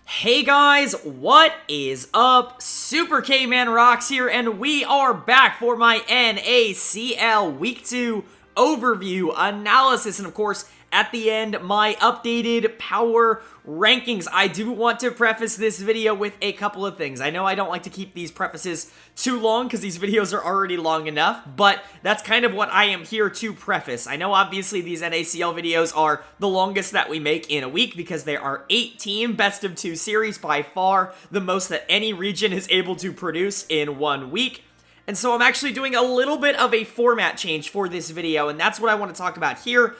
Hey guys, what is up? SuperKmanrocks here, and we are back for my NACL Week 2 overview analysis, and of course, at the end, my updated power rankings. I do want to preface this video with a couple of things. I know I don't like to keep these prefaces too long because these videos are already long enough, but that's kind of what I am here to preface. I know obviously these NACL videos are the longest that we make in a week because there are 18 best of 2 series, by far the most that any region is able to produce in 1 week. And so I'm actually doing a little bit of a format change for this video, and that's what I want to talk about here.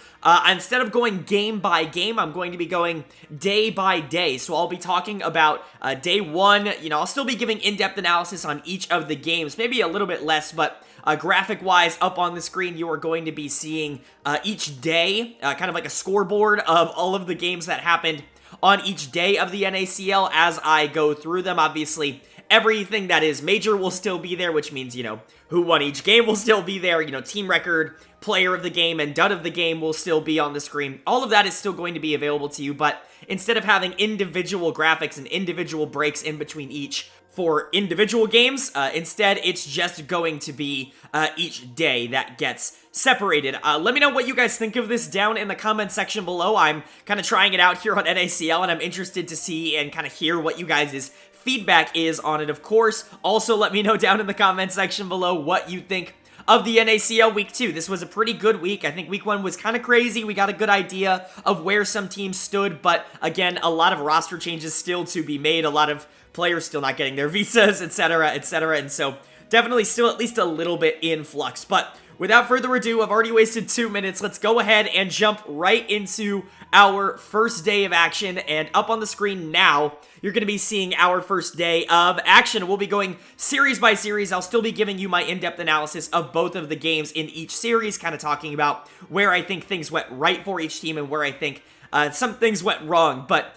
Instead of going game by game, I'm going to be going day by day. So I'll be talking about day 1. I'll still be giving in-depth analysis on each of the games, maybe a little bit less, but graphic-wise, up on the screen, you are going to be seeing each day, kind of like a scoreboard of all of the games that happened on each day of the NACL as I go through them. Obviously, everything that is major will still be there, which means, who won each game will still be there. Team record, player of the game, and dud of the game will still be on the screen. All of that is still going to be available to you, but instead of having individual graphics and individual breaks in between each for individual games, instead it's just going to be each day that gets separated. Let me know what you guys think of this down in the comment section below. I'm kind of trying it out here on NACL, and I'm interested to see and kind of hear what you guys' feedback is on it, of course. Also, let me know down in the comment section below what you think of the NACL Week 2. This was a pretty good week. I think Week 1 was kind of crazy. We got a good idea of where some teams stood, but again, a lot of roster changes still to be made, a lot of players still not getting their visas, etc., etc., and so definitely still at least a little bit in flux. But without further ado, I've already wasted 2 minutes. Let's go ahead and jump right into our first day of action, and up on the screen now, you're going to be seeing our first day of action. We'll be going series by series. I'll still be giving you my in-depth analysis of both of the games in each series, kind of talking about where I think things went right for each team and where I think some things went wrong, but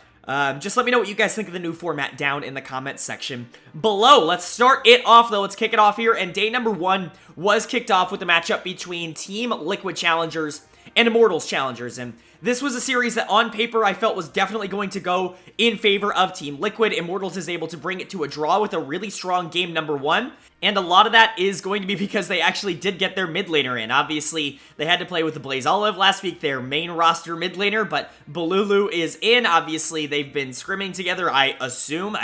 just let me know what you guys think of the new format down in the comment section below. Let's start it off, though. Let's kick it off here, and day number 1 was kicked off with a matchup between Team Liquid Challengers and Immortals Challengers, and this was a series that on paper I felt was definitely going to go in favor of Team Liquid. Immortals is able to bring it to a draw with a really strong game number 1, and a lot of that is going to be because they actually did get their mid laner in. Obviously, they had to play with the Blaze Olive last week, their main roster mid laner, but Balulu is in. Obviously, they've been scrimming together, I assume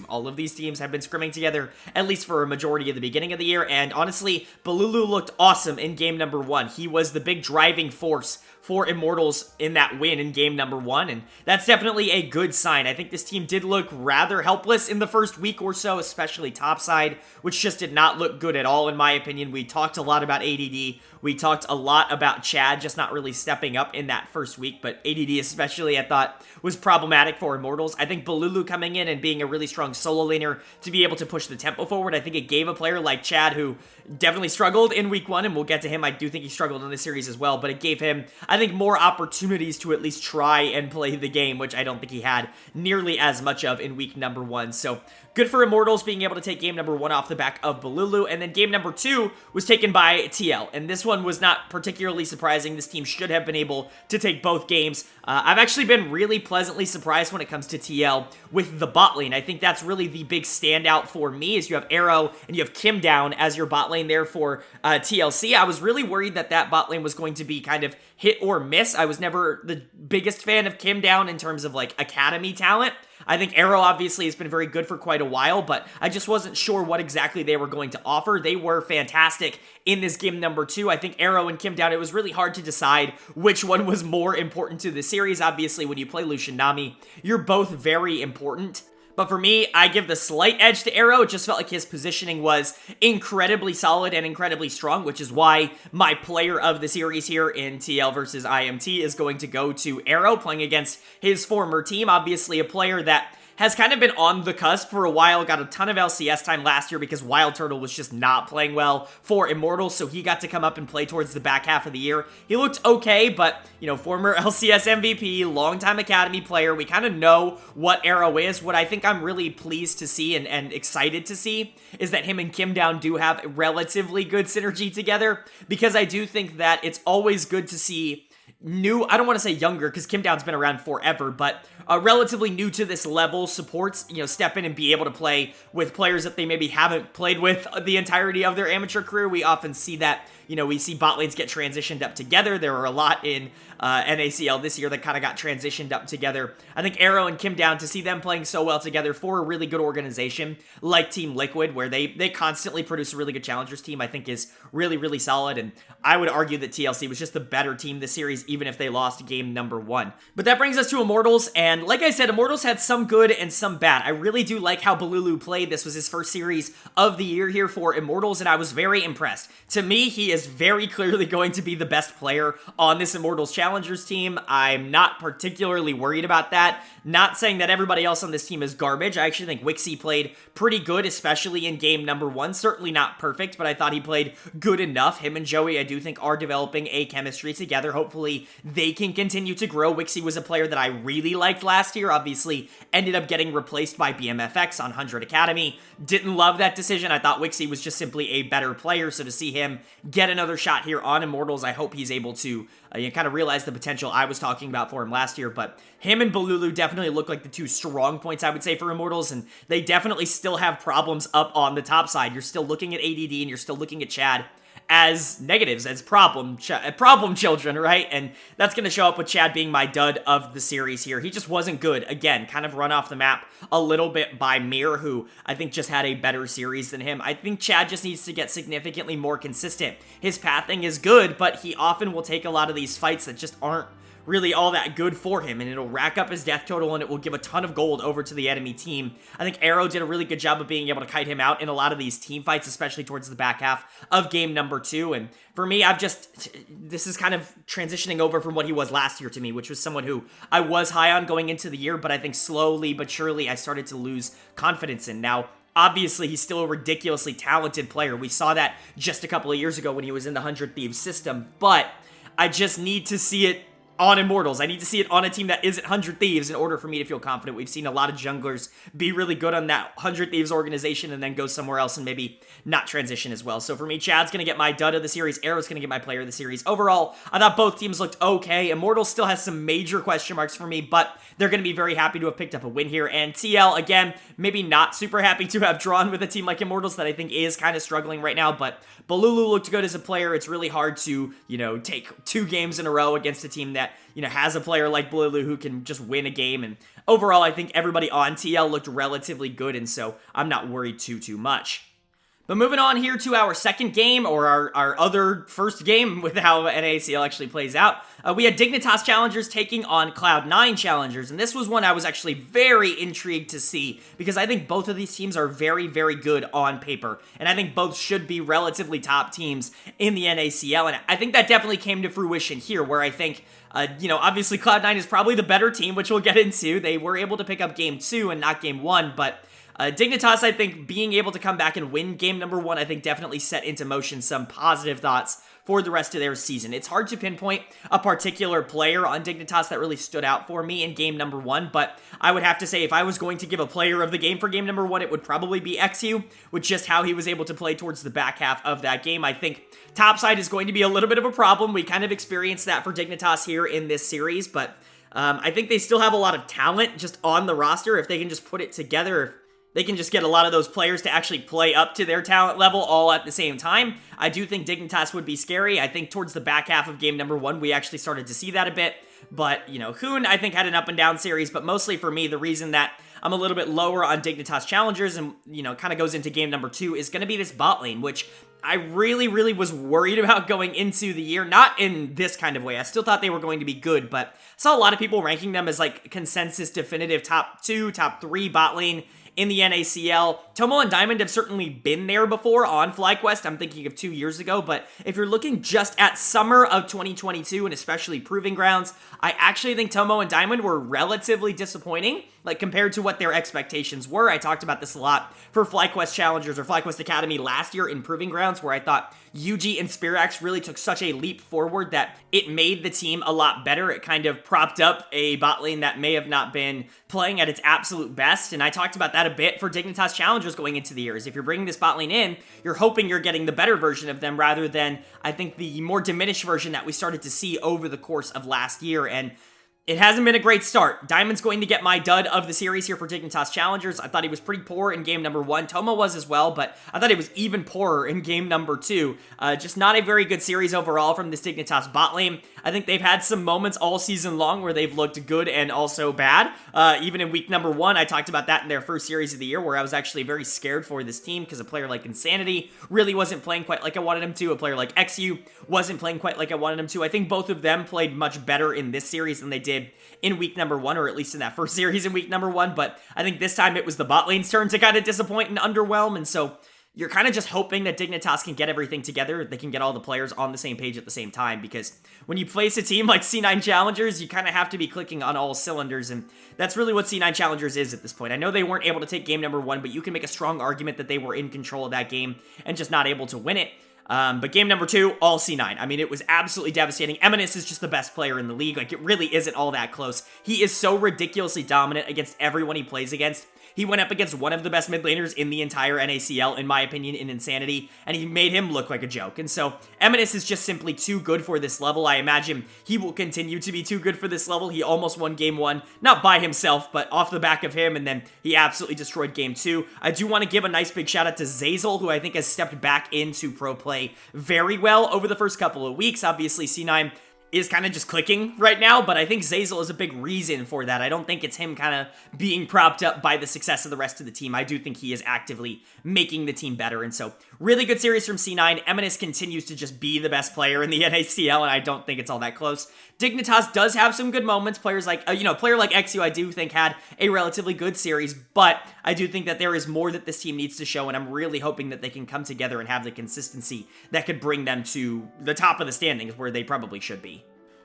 all of these teams have been scrimming together, at least for a majority of the beginning of the year, and honestly, Balulu looked awesome in game number 1. He was the big driving force for Immortals in that win in game number 1, and that's definitely a good sign. I think this team did look rather helpless in the first week or so, especially topside, which just did not look good at all in my opinion. We talked a lot about ADD, we talked a lot about Chad just not really stepping up in that first week, but ADD especially I thought was problematic for Immortals. I think Balulu coming in and being a really strong solo laner to be able to push the tempo forward, I think it gave a player like Chad, who definitely struggled in week 1, and we'll get to him. I do think he struggled in this series as well, but it gave him, I think, more opportunities to at least try and play the game, which I don't think he had nearly as much of in week number 1. So good for Immortals being able to take game number 1 off the back of Balulu, and then game number 2 was taken by TL, and this one was not particularly surprising. This team should have been able to take both games. I've actually been really pleasantly surprised when it comes to TL with the bot lane. I think that's really the big standout for me, is you have Arrow and you have Kim down as your bot lane there for TLC. I was really worried that that bot lane was going to be kind of hit or miss. I was never the biggest fan of Kim down in terms of like academy talent. I think Arrow obviously has been very good for quite a while, but I just wasn't sure what exactly they were going to offer. They were fantastic in this game number 2. I think Arrow and Kim down, it was really hard to decide which one was more important to the series. Obviously, when you play Lucian Nami, you're both very important. But for me, I give the slight edge to Arrow. It just felt like his positioning was incredibly solid and incredibly strong, which is why my player of the series here in TL versus IMT is going to go to Arrow, playing against his former team. Obviously, a player that has kind of been on the cusp for a while, got a ton of LCS time last year because Wild Turtle was just not playing well for Immortals, so he got to come up and play towards the back half of the year. He looked okay, but, former LCS MVP, longtime Academy player, we kind of know what Arrow is. What I think I'm really pleased to see and excited to see is that him and Kim Down do have relatively good synergy together, because I do think that it's always good to see new, I don't want to say younger because Kim Down's been around forever, but relatively new to this level supports, step in and be able to play with players that they maybe haven't played with the entirety of their amateur career. We often see that, we see bot lanes get transitioned up together. There were a lot in NACL this year that kind of got transitioned up together. I think Arrow and Kim Down, to see them playing so well together for a really good organization like Team Liquid, where they constantly produce a really good challengers team, I think is really, really solid. And I would argue that TLC was just the better team this series, even if they lost game number 1. But that brings us to Immortals, and like I said, Immortals had some good and some bad. I really do like how Balulu played. This was his first series of the year here for Immortals, and I was very impressed. To me, he is very clearly going to be the best player on this Immortals Challengers team. I'm not particularly worried about that. Not saying that everybody else on this team is garbage. I actually think Wixie played pretty good, especially in game number 1. Certainly not perfect, but I thought he played good enough. Him and Joey, I do think, are developing a chemistry together. Hopefully, they can continue to grow. Wixie was a player that I really liked last year. Obviously, ended up getting replaced by BMFX on 100 Academy. Didn't love that decision. I thought Wixie was just simply a better player, so to see him get another shot here on Immortals, I hope he's able to kind of realize the potential I was talking about for him last year. But him and Balulu definitely look like the two strong points, I would say, for Immortals, and they definitely still have problems up on the top side. You're still looking at ADD, and you're still looking at Chad as negatives, as problem children, right? And that's going to show up with Chad being my dud of the series here. He just wasn't good. Again, kind of run off the map a little bit by Mir, who I think just had a better series than him. I think Chad just needs to get significantly more consistent. His pathing is good, but he often will take a lot of these fights that just aren't really all that good for him, and it'll rack up his death total, and it will give a ton of gold over to the enemy team. I think Arrow did a really good job of being able to kite him out in a lot of these team fights, especially towards the back half of game number 2, and for me, this is kind of transitioning over from what he was last year to me, which was someone who I was high on going into the year, but I think slowly but surely I started to lose confidence in. Now, obviously, he's still a ridiculously talented player. We saw that just a couple of years ago when he was in the 100 Thieves system, but I just need to see it on Immortals. I need to see it on a team that isn't 100 Thieves in order for me to feel confident. We've seen a lot of junglers be really good on that 100 Thieves organization and then go somewhere else and maybe not transition as well. So for me, Chad's going to get my dud of the series. Arrow's going to get my player of the series. Overall, I thought both teams looked okay. Immortals still has some major question marks for me, but they're going to be very happy to have picked up a win here. And TL, again, maybe not super happy to have drawn with a team like Immortals that I think is kind of struggling right now, but Balulu looked good as a player. It's really hard to, take 2 games in a row against a team that, has a player like Balulu who can just win a game. And overall, I think everybody on TL looked relatively good, and so I'm not worried too much. But moving on here to our second game, or our other first game with how NACL actually plays out, we had Dignitas Challengers taking on Cloud9 Challengers, and this was one I was actually very intrigued to see, because I think both of these teams are very, very good on paper, and I think both should be relatively top teams in the NACL, and I think that definitely came to fruition here, where I think obviously Cloud9 is probably the better team, which we'll get into. They were able to pick up game 2 and not game 1, but Dignitas, I think, being able to come back and win game number 1, I think definitely set into motion some positive thoughts for the rest of their season. It's hard to pinpoint a particular player on Dignitas that really stood out for me in game number 1, but I would have to say if I was going to give a player of the game for game number 1, it would probably be XU, with just how he was able to play towards the back half of that game. I think topside is going to be a little bit of a problem. We kind of experienced that for Dignitas here in this series, but I think they still have a lot of talent just on the roster if they can just put it together. They can just get a lot of those players to actually play up to their talent level all at the same time. I do think Dignitas would be scary. I think towards the back half of game number 1, we actually started to see that a bit. But, Hoon, I think, had an up and down series. But mostly for me, the reason that I'm a little bit lower on Dignitas Challengers and, kind of goes into game number 2 is going to be this bot lane, which I really, really was worried about going into the year. Not in this kind of way. I still thought they were going to be good, but I saw a lot of people ranking them as, consensus definitive top 2, top 3 bot lane in the NACL. Tomo and Diamond have certainly been there before on FlyQuest. I'm thinking of 2 years ago, but if you're looking just at summer of 2022 and especially Proving Grounds, I actually think Tomo and Diamond were relatively disappointing, compared to what their expectations were. I talked about this a lot for FlyQuest Challengers or FlyQuest Academy last year in Proving Grounds. rounds, where I thought Yuji and Spirax really took such a leap forward that it made the team a lot better. It kind of propped up a bot lane that may have not been playing at its absolute best, and I talked about that a bit for Dignitas Challengers going into the years. If you're bringing this bot lane in, you're hoping you're getting the better version of them rather than, I think, the more diminished version that we started to see over the course of last year, and it hasn't been a great start. Diamond's going to get my dud of the series here for Dignitas Challengers. I thought he was pretty poor in game number 1. Toma was as well, but I thought he was even poorer in game number 2. Just not a very good series overall from this Dignitas bot lane. I think they've had some moments all season long where they've looked good and also bad. Even in week number 1, I talked about that in their first series of the year, where I was actually very scared for this team because a player like Insanity really wasn't playing quite like I wanted him to. A player like XU wasn't playing quite like I wanted him to. I think both of them played much better in this series than they did in week number 1, or at least in that first series in week number 1, but I think this time it was the bot lane's turn to kind of disappoint and underwhelm, and so you're kind of just hoping that Dignitas can get everything together, they can get all the players on the same page at the same time, because when you place a team like C9 Challengers, you kind of have to be clicking on all cylinders, and that's really what C9 Challengers is at this point. I know they weren't able to take game number 1, but you can make a strong argument that they were in control of that game and just not able to win it. But game number 2, all C9. I mean, it was absolutely devastating. Eminus is just the best player in the league. Like, it really isn't all that close. He is so ridiculously dominant against everyone he plays against. He went up against one of the best mid laners in the entire NACL, in my opinion, in Insanity, and he made him look like a joke. And so, Eminus is just simply too good for this level. I imagine he will continue to be too good for this level. He almost won game 1, not by himself, but off the back of him, and then he absolutely destroyed game 2. I do want to give a nice big shout out to Zazel, who I think has stepped back into pro play very well over the first couple of weeks. Obviously, C9 is kind of just clicking right now, but I think Zazel is a big reason for that. I don't think it's him kind of being propped up by the success of the rest of the team. I do think he is actively making the team better, and so really good series from C9. Eminus continues to just be the best player in the NACL, and I don't think it's all that close. Dignitas does have some good moments. Players like, player like XU, I do think had a relatively good series, but I do think that there is more that this team needs to show, and I'm really hoping that they can come together and have the consistency that could bring them to the top of the standings where they probably should be.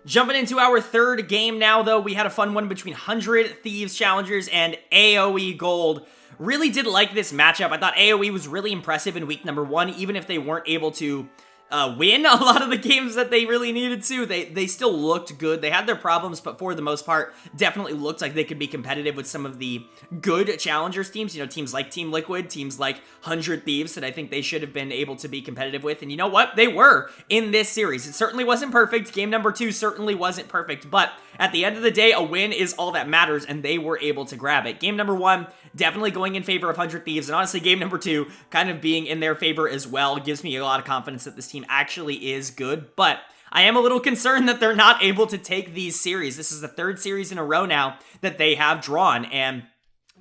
Jumping into our third game now, though, we had a fun one between 100 Thieves Challengers and AoE Gold. Really did like this matchup. I thought AoE was really impressive in week number 1, even if they weren't able to win a lot of the games that they really needed to. They still looked good. They had their problems, but for the most part, definitely looked like they could be competitive with some of the good Challengers teams. You know, teams like Team Liquid, teams like 100 Thieves that I think they should have been able to be competitive with. And you know what? They were in this series. It certainly wasn't perfect. Game number 2 certainly wasn't perfect, but at the end of the day, a win is all that matters, and they were able to grab it. Game number 1, definitely going in favor of 100 Thieves, and honestly, game number 2, kind of being in their favor as well, gives me a lot of confidence that this team actually is good, but I am a little concerned that they're not able to take these series. This is the 3rd series in a row now that they have drawn, and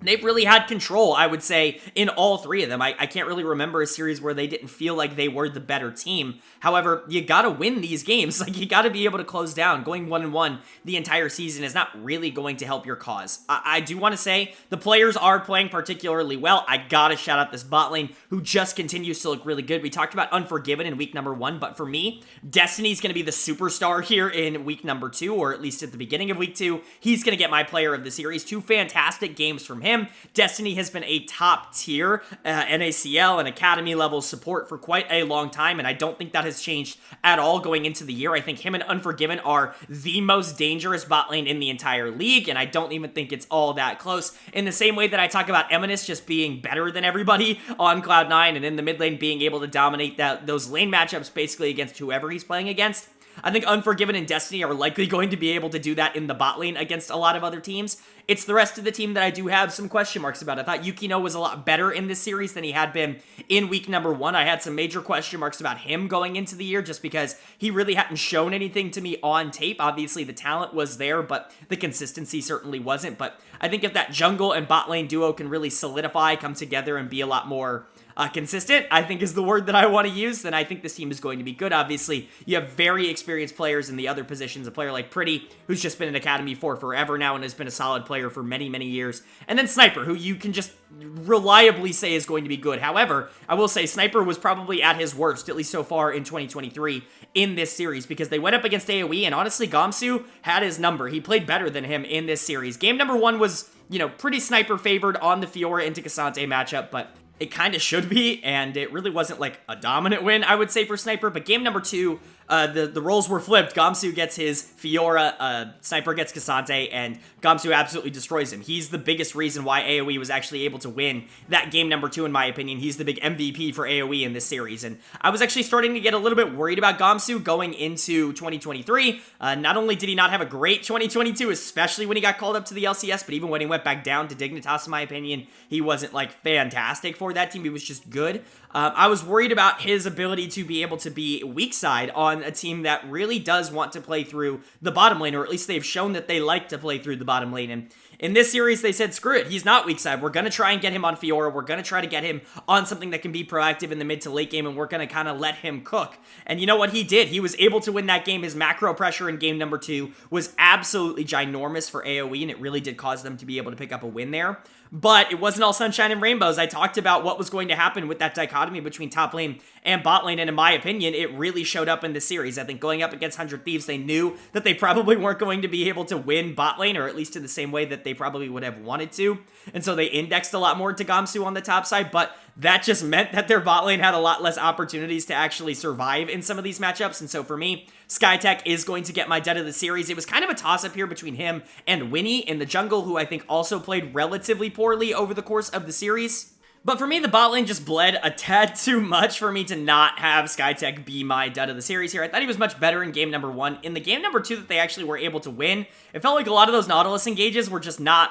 they've really had control, I would say, in all 3 of them. I can't really remember a series where they didn't feel like they were the better team. However, you gotta win these games. Like, you gotta be able to close down. Going 1-1 the entire season is not really going to help your cause. I do want to say the players are playing particularly well. I gotta shout out this bot lane, who just continues to look really good. We talked about Unforgiven in week number 1, but for me, Destiny's gonna be the superstar here in week number 2, or at least at the beginning of week 2. He's gonna get my player of the series. 2 fantastic games from him. Destiny has been a top tier NACL and academy level support for quite a long time, and I don't think that has changed at all going into the year. I think him and Unforgiven are the most dangerous bot lane in the entire league, and I don't even think it's all that close. In the same way that I talk about Eminus just being better than everybody on Cloud9, and in the mid lane being able to dominate those lane matchups basically against whoever he's playing against, I think Unforgiven and Destiny are likely going to be able to do that in the bot lane against a lot of other teams. It's the rest of the team that I do have some question marks about. I thought Yukino was a lot better in this series than he had been in week number 1. I had some major question marks about him going into the year just because he really hadn't shown anything to me on tape. Obviously, the talent was there, but the consistency certainly wasn't. But I think if that jungle and bot lane duo can really solidify, come together, and be a lot more consistent, I think is the word that I want to use, then I think this team is going to be good. Obviously, you have very experienced players in the other positions. A player like Pretty, who's just been in Academy for forever now and has been a solid player for many, many years. And then Sniper, who you can just reliably say is going to be good. However, I will say Sniper was probably at his worst, at least so far in 2023, in this series, because they went up against AoE, and honestly, Gamsu had his number. He played better than him in this series. Game number 1 was, pretty Sniper favored on the Fiora into Cassante matchup, but It kind of should be, and it really wasn't like a dominant win, I would say, for Sniper. But game number 2, the roles were flipped. Gamsu gets his Fiora, Sniper gets Cassante, and Gamsu absolutely destroys him. He's the biggest reason why AoE was actually able to win that game number 2, in my opinion. He's the big MVP for AoE in this series, and I was actually starting to get a little bit worried about Gamsu going into 2023. Not only did he not have a great 2022, especially when he got called up to the LCS, but even when he went back down to Dignitas, in my opinion, he wasn't like fantastic for that team. He was just good. I was worried about his ability to be able to be weak side on a team that really does want to play through the bottom lane, or at least they've shown that they like to play through the bottom lane. And in this series, they said, screw it, he's not weak side. We're going to try and get him on Fiora. We're going to try to get him on something that can be proactive in the mid to late game, and we're going to kind of let him cook. And you know what he did? He was able to win that game. His macro pressure in game number 2 was absolutely ginormous for AoE, and it really did cause them to be able to pick up a win there. But it wasn't all sunshine and rainbows. I talked about what was going to happen with that dichotomy between top lane and bot lane, and in my opinion, it really showed up in this series. I think going up against 100 Thieves, they knew that they probably weren't going to be able to win bot lane, or at least in the same way that they probably would have wanted to, and so they indexed a lot more to Gamsu on the top side, but that just meant that their bot lane had a lot less opportunities to actually survive in some of these matchups, and so for me, Skytech is going to get my dud of the series. It was kind of a toss-up here between him and Winnie in the jungle, who I think also played relatively poorly over the course of the series. But for me, the bot lane just bled a tad too much for me to not have Skytech be my dud of the series here. I thought he was much better in game number 1. In the game number 2 that they actually were able to win, it felt like a lot of those Nautilus engages were just not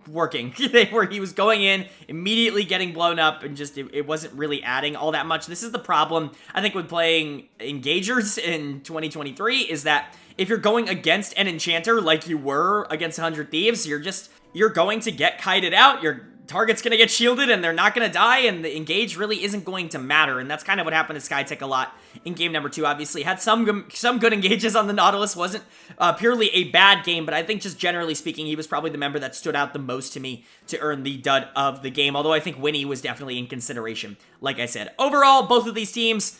working. He was going in, immediately getting blown up, and just it wasn't really adding all that much. This is the problem, I think, with playing Engagers in 2023, is that if you're going against an Enchanter like you were against 100 Thieves, you're going to get kited out, your target's going to get shielded, and they're not going to die, and the engage really isn't going to matter, and that's kind of what happened to Skytech a lot in game number 2. Obviously, had some good engages on the Nautilus, wasn't purely a bad game, but I think just generally speaking, he was probably the member that stood out the most to me to earn the dud of the game, although I think Winnie was definitely in consideration, like I said. Overall, both of these teams,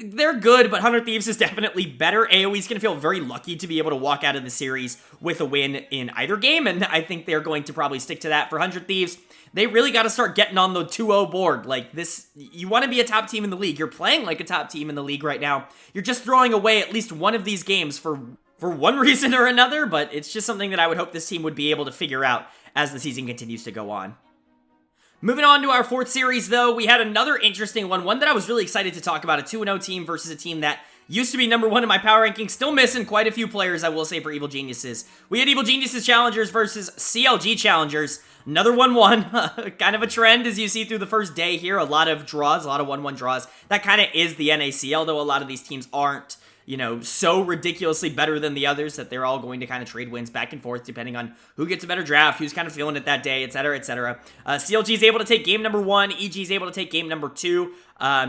they're good, but 100 Thieves is definitely better. AoE's going to feel very lucky to be able to walk out of the series with a win in either game, and I think they're going to probably stick to that. For 100 Thieves, they really got to start getting on the 2-0 board. Like this, you want to be a top team in the league. You're playing like a top team in the league right now. You're just throwing away at least one of these games for one reason or another, but it's just something that I would hope this team would be able to figure out as the season continues to go on. Moving on to our 4th series, though, we had another interesting one that I was really excited to talk about, a 2-0 team versus a team that used to be number 1 in my power ranking, still missing quite a few players, I will say, for Evil Geniuses. We had Evil Geniuses Challengers versus CLG Challengers. Another 1-1, kind of a trend as you see through the first day here. A lot of draws, a lot of 1-1 draws. That kind of is the NACL, though a lot of these teams aren't, you know, so ridiculously better than the others that they're all going to kind of trade wins back and forth depending on who gets a better draft, who's kind of feeling it that day, etc., etc. CLG is able to take game number 1. EG is able to take game number 2.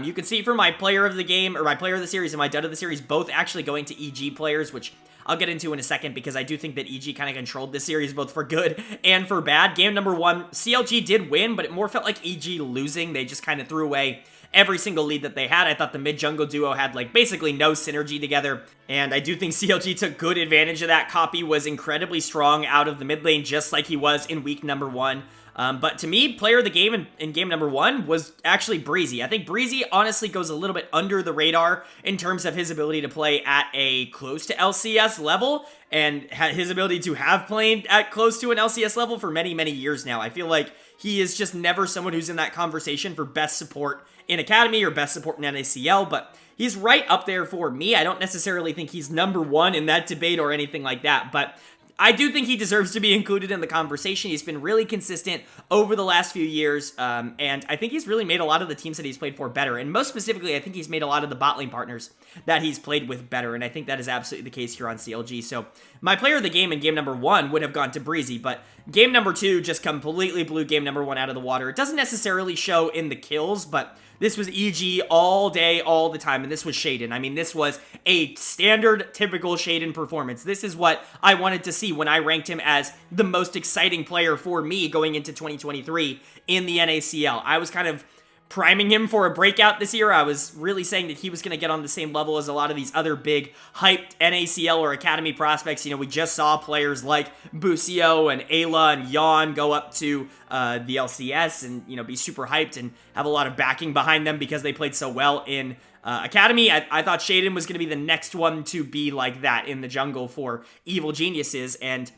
You can see for my player of the game, or my player of the series and my dud of the series, both actually going to EG players, which I'll get into in a second because I do think that EG kind of controlled this series both for good and for bad. Game number 1, CLG did win, but it more felt like EG losing. They just kind of threw away every single lead that they had. I thought the mid-jungle duo had like basically no synergy together, and I do think CLG took good advantage of that. Copy was incredibly strong out of the mid lane, just like he was in week number 1. But to me, player of the game in game number 1 was actually Breezy. I think Breezy honestly goes a little bit under the radar in terms of his ability to play at a close to LCS level, and his ability to have played at close to an LCS level for many, many years now. I feel like he is just never someone who's in that conversation for best support in Academy or best support in NACL, but he's right up there for me. I don't necessarily think he's number 1 in that debate or anything like that, but I do think he deserves to be included in the conversation. He's been really consistent over the last few years, and I think he's really made a lot of the teams that he's played for better, and most specifically, I think he's made a lot of the bot lane partners that he's played with better, and I think that is absolutely the case here on CLG. So my player of the game in game number 1 would have gone to Breezy, but game number 2 just completely blew game number 1 out of the water. It doesn't necessarily show in the kills, but this was EG all day, all the time, and this was Shaden. I mean, this was a standard, typical Shaden performance. This is what I wanted to see when I ranked him as the most exciting player for me going into 2023 in the NACL. I was kind of priming him for a breakout this year. I was really saying that he was going to get on the same level as a lot of these other big hyped NACL or academy prospects. You know, we just saw players like Busio and Ayla and Jan go up to the LCS and, you know, be super hyped and have a lot of backing behind them because they played so well in Academy. I thought Shaden was going to be the next one to be like that in the jungle for Evil Geniuses, and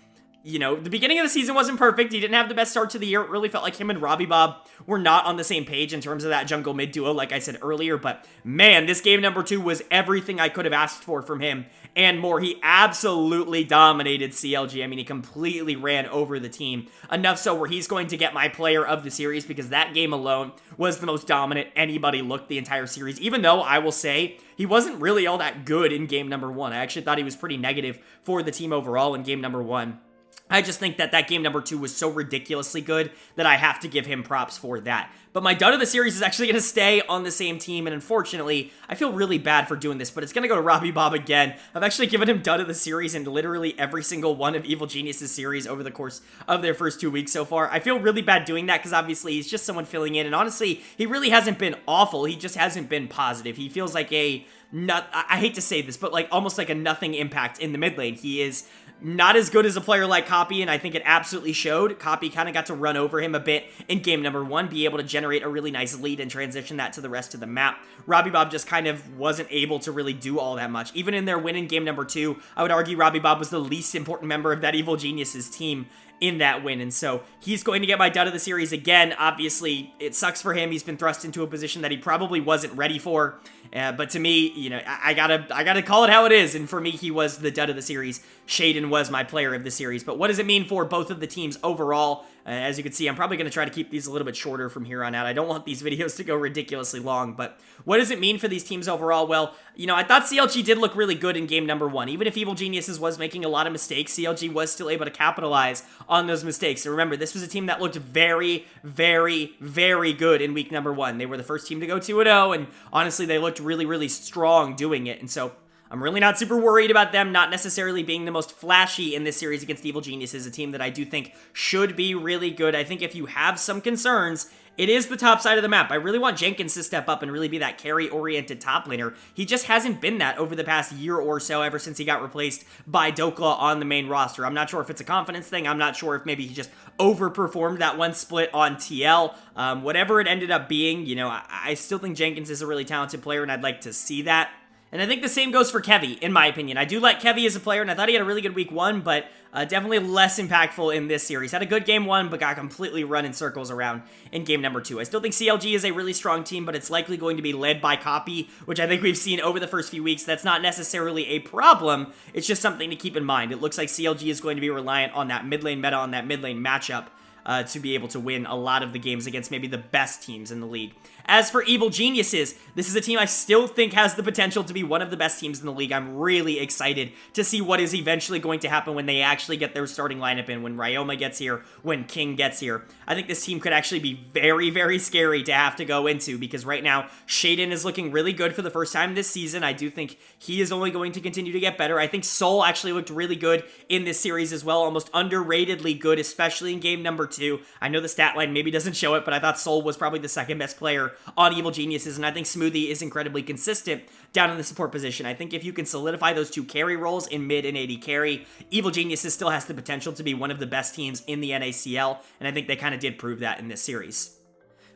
you know, the beginning of the season wasn't perfect. He didn't have the best start to the year. It really felt like him and Robbie Bob were not on the same page in terms of that jungle mid duo, like I said earlier. But man, this game number 2 was everything I could have asked for from him and more. He absolutely dominated CLG. I mean, he completely ran over the team. Enough so where he's going to get my player of the series because that game alone was the most dominant anybody looked the entire series. Even though I will say he wasn't really all that good in game number 1. I actually thought he was pretty negative for the team overall in game number 1. I just think that game number 2 was so ridiculously good that I have to give him props for that. But my dud of the series is actually going to stay on the same team, and unfortunately, I feel really bad for doing this, but it's going to go to Robbie Bob again. I've actually given him dud of the series in literally every single one of Evil Geniuses series over the course of their first 2 weeks so far. I feel really bad doing that because obviously he's just someone filling in, and honestly, he really hasn't been awful. He just hasn't been positive. He feels like I hate to say this, but like almost like a nothing impact in the mid lane. He is not as good as a player like Copy, and I think it absolutely showed. Copy kind of got to run over him a bit in game number 1, be able to generate a really nice lead and transition that to the rest of the map. Robbie Bob just kind of wasn't able to really do all that much. Even in their win in game number 2, I would argue Robbie Bob was the least important member of that Evil Geniuses team in that win, and so he's going to get my dud of the series again. Obviously, it sucks for him. He's been thrust into a position that he probably wasn't ready for, but to me, you know, I gotta call it how it is, and for me, he was the dud of the series. Shaden was my player of the series, but what does it mean for both of the teams overall? As you can see, I'm probably going to try to keep these a little bit shorter from here on out. I don't want these videos to go ridiculously long, but what does it mean for these teams overall? Well, you know, I thought CLG did look really good in game number 1. Even if Evil Geniuses was making a lot of mistakes, CLG was still able to capitalize on those mistakes. So remember, this was a team that looked very, very, very good in week number 1. They were the first team to go 2-0, and honestly, they looked really, really strong doing it, and so I'm really not super worried about them not necessarily being the most flashy in this series against Evil Geniuses, a team that I do think should be really good. I think if you have some concerns, it is the top side of the map. I really want Jenkins to step up and really be that carry-oriented top laner. He just hasn't been that over the past year or so, ever since he got replaced by Dokla on the main roster. I'm not sure if it's a confidence thing. I'm not sure if maybe he just overperformed that one split on TL. Whatever it ended up being, you know, I still think Jenkins is a really talented player, and I'd like to see that. And I think the same goes for Kevy, in my opinion. I do like Kevy as a player, and I thought he had a really good week 1, but definitely less impactful in this series. Had a good game 1, but got completely run in circles around in game number 2. I still think CLG is a really strong team, but it's likely going to be led by Copy, which I think we've seen over the first few weeks. That's not necessarily a problem. It's just something to keep in mind. It looks like CLG is going to be reliant on that mid lane meta, on that mid lane matchup, to be able to win a lot of the games against maybe the best teams in the league. As for Evil Geniuses, this is a team I still think has the potential to be one of the best teams in the league. I'm really excited to see what is eventually going to happen when they actually get their starting lineup in, when Ryoma gets here, when King gets here. I think this team could actually be very, very scary to have to go into, because right now, Shaden is looking really good for the first time this season. I do think he is only going to continue to get better. I think Soul actually looked really good in this series as well, almost underratedly good, especially in game number 2. I know the stat line maybe doesn't show it, but I thought Soul was probably the second best player on Evil Geniuses, and I think Smoothie is incredibly consistent down in the support position. I think if you can solidify those 2 carry roles in mid and AD carry, Evil Geniuses still has the potential to be one of the best teams in the NACL, and I think they kind of did prove that in this series.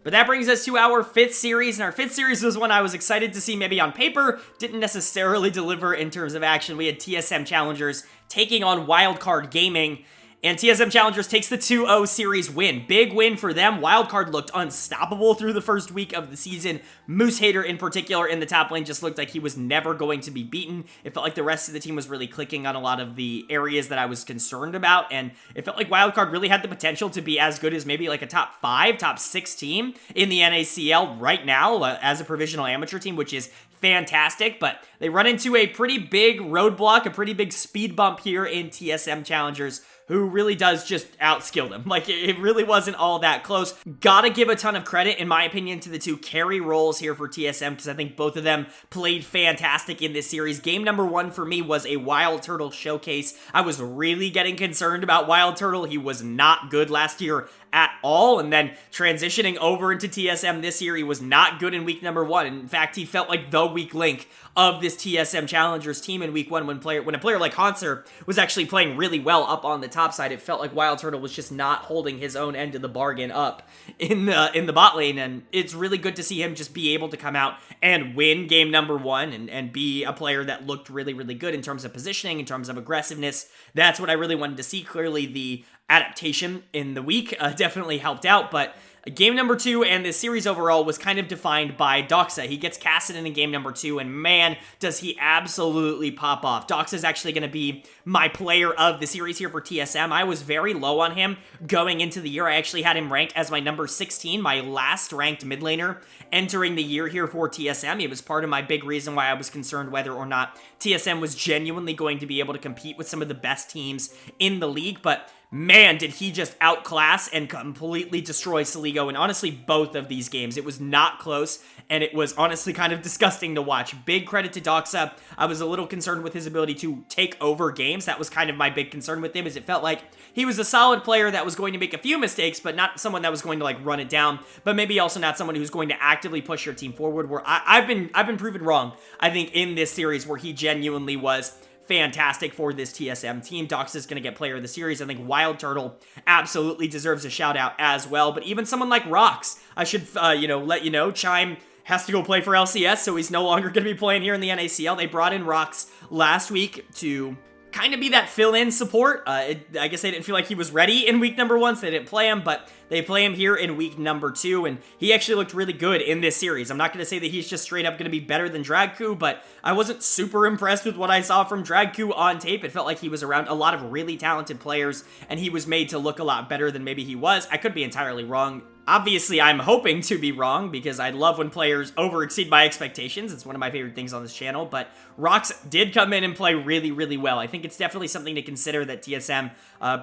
But that brings us to our 5th series, and our 5th series was one I was excited to see maybe on paper, didn't necessarily deliver in terms of action. We had TSM Challengers taking on Wildcard Gaming, and TSM Challengers takes the 2-0 series win. Big win for them. Wildcard looked unstoppable through the first week of the season. Moose Hater in particular in the top lane just looked like he was never going to be beaten. It felt like the rest of the team was really clicking on a lot of the areas that I was concerned about, and it felt like Wildcard really had the potential to be as good as maybe like a top 5, top 6 team in the NACL right now as a provisional amateur team, which is fantastic, but they run into a pretty big roadblock, a pretty big speed bump here in TSM Challengers, who really does just outskill them. Like, it really wasn't all that close. Gotta give a ton of credit, in my opinion, to the two carry roles here for TSM, because I think both of them played fantastic in this series. Game number 1 for me was a Wild Turtle showcase. I was really getting concerned about Wild Turtle. He was not good last year at all, and then transitioning over into TSM this year, he was not good in week number 1. In fact, he felt like the weak link of this TSM Challengers team in week 1 when a player like Hanser was actually playing really well up on the top side. It felt like Wild Turtle was just not holding his own end of the bargain up in the bot lane, and it's really good to see him just be able to come out and win game number 1 and be a player that looked really, really good in terms of positioning, in terms of aggressiveness. That's what I really wanted to see. Clearly, the adaptation in the week definitely helped out, but game number 2 and this series overall was kind of defined by Doxa. He gets casted in game number 2, and man, does he absolutely pop off. Doxa is actually going to be my player of the series here for TSM. I was very low on him going into the year. I actually had him ranked as my number 16, my last ranked mid laner entering the year here for TSM. It was part of my big reason why I was concerned whether or not TSM was genuinely going to be able to compete with some of the best teams in the league, but man, did he just outclass and completely destroy Saligo in honestly both of these games. It was not close, and it was honestly kind of disgusting to watch. Big credit to Doxa. I was a little concerned with his ability to take over games. That was kind of my big concern with him, is it felt like he was a solid player that was going to make a few mistakes, but not someone that was going to like run it down, but maybe also not someone who's going to actively push your team forward, where I've been proven wrong, I think, in this series, where he genuinely was fantastic for this TSM team. Doxa is going to get player of the series. I think Wild Turtle absolutely deserves a shout out as well, but even someone like Rocks, I should, let you know, Chime has to go play for LCS, so he's no longer going to be playing here in the NACL. They brought in Rocks last week to kind of be that fill-in support. I guess they didn't feel like he was ready in week number 1, so they didn't play him, but they play him here in week number 2, and he actually looked really good in this series. I'm not going to say that he's just straight up going to be better than Dragku, but I wasn't super impressed with what I saw from Dragku on tape. It felt like he was around a lot of really talented players, and he was made to look a lot better than maybe he was. I could be entirely wrong. Obviously, I'm hoping to be wrong, because I love when players over-exceed my expectations. It's one of my favorite things on this channel, but Rox did come in and play really, really well. I think it's definitely something to consider that TSM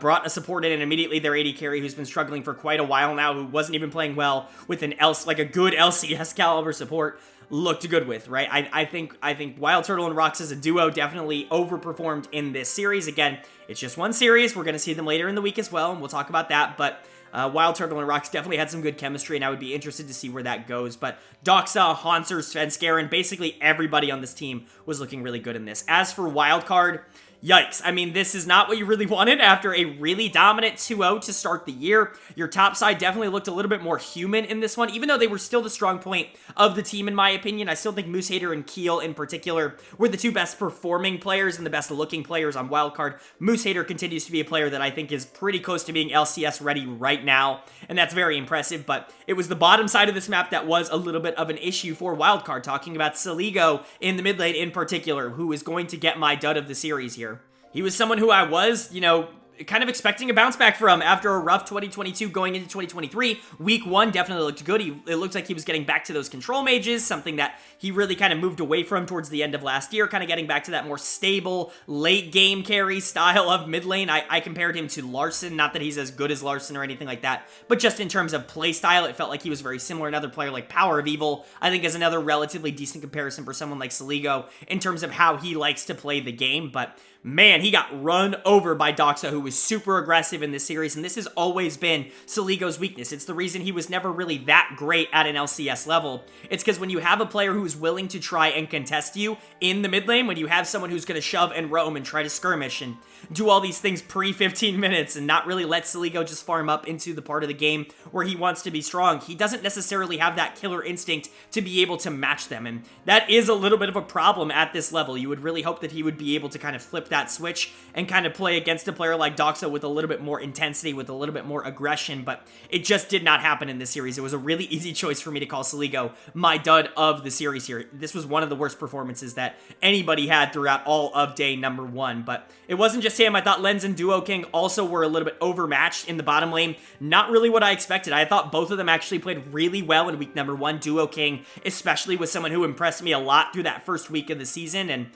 brought a support in, and immediately their AD carry, who's been struggling for quite a while now, who wasn't even playing well with a good LCS caliber support, looked good with, right? I think Wild Turtle and Rox as a duo definitely overperformed in this series. Again, it's just one series. We're going to see them later in the week as well, and we'll talk about that, but Wild Turtle and Rox definitely had some good chemistry, and I would be interested to see where that goes. But Doxa, Hanser, Svenskeren, basically everybody on this team was looking really good in this. As for Wildcard, yikes. I mean, this is not what you really wanted after a really dominant 2-0 to start the year. Your top side definitely looked a little bit more human in this one, even though they were still the strong point of the team, in my opinion. I still think Moosehater and Keel in particular were the two best performing players and the best looking players on Wildcard. Moosehater continues to be a player that I think is pretty close to being LCS ready right now, and that's very impressive, but it was the bottom side of this map that was a little bit of an issue for Wildcard, talking about Saligo in the mid lane in particular, who is going to get my dud of the series here. He was someone who I was, kind of expecting a bounce back from after a rough 2022 going into 2023. Week 1 definitely looked good. It looked like he was getting back to those control mages, something that he really kind of moved away from towards the end of last year, kind of getting back to that more stable late game carry style of mid lane. I compared him to Larson, not that he's as good as Larson or anything like that, but just in terms of play style, it felt like he was very similar. Another player like Power of Evil, I think, is another relatively decent comparison for someone like Saligo in terms of how he likes to play the game, but man, he got run over by Doxa, who was super aggressive in this series, and this has always been Saligo's weakness. It's the reason he was never really that great at an LCS level. It's because when you have a player who's willing to try and contest you in the mid lane, when you have someone who's going to shove and roam and try to skirmish and do all these things pre-15 minutes and not really let Saligo just farm up into the part of the game where he wants to be strong, he doesn't necessarily have that killer instinct to be able to match them, and that is a little bit of a problem at this level. You would really hope that he would be able to kind of flip that switch and kind of play against a player like Doxa with a little bit more intensity, with a little bit more aggression, but it just did not happen in this series. It was a really easy choice for me to call Saligo my dud of the series here. This was one of the worst performances that anybody had throughout all of day number 1, but it wasn't just him. I thought Lens and Duo King also were a little bit overmatched in the bottom lane. Not really what I expected. I thought both of them actually played really well in week number 1. Duo King especially was someone who impressed me a lot through that first week of the season, and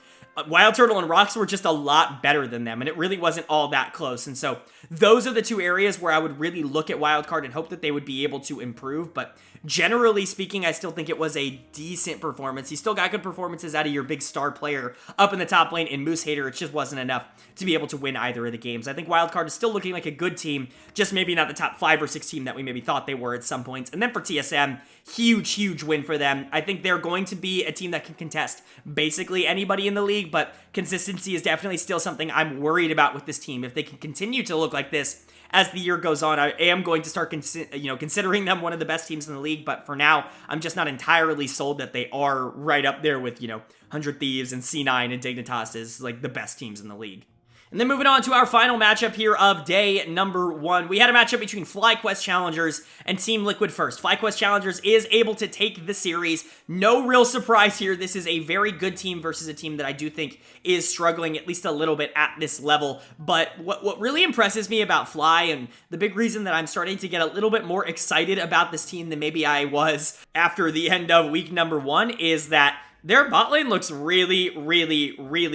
Wild Turtle and Rocks were just a lot better than them, and it really wasn't all that close. And so those are the two areas where I would really look at Wildcard and hope that they would be able to improve. But generally speaking, I still think it was a decent performance. You still got good performances out of your big star player up in the top lane in Moose Hater. It just wasn't enough to be able to win either of the games. I think Wildcard is still looking like a good team, just maybe not the top 5 or 6 team that we maybe thought they were at some points. And then for TSM, huge win for them. I think they're going to be a team that can contest basically anybody in the league, but consistency is definitely still something I'm worried about with this team. If they can continue to look like this as the year goes on, I am going to start considering them one of the best teams in the league, but for now, I'm just not entirely sold that they are right up there with, 100 Thieves and C9 and Dignitas as like the best teams in the league. And then moving on to our final matchup here of day number 1. We had a matchup between FlyQuest Challengers and Team Liquid First. FlyQuest Challengers is able to take the series. No real surprise here. This is a very good team versus a team that I do think is struggling at least a little bit at this level. But what really impresses me about Fly, and the big reason that I'm starting to get a little bit more excited about this team than maybe I was after the end of week number 1, is that their bot lane looks really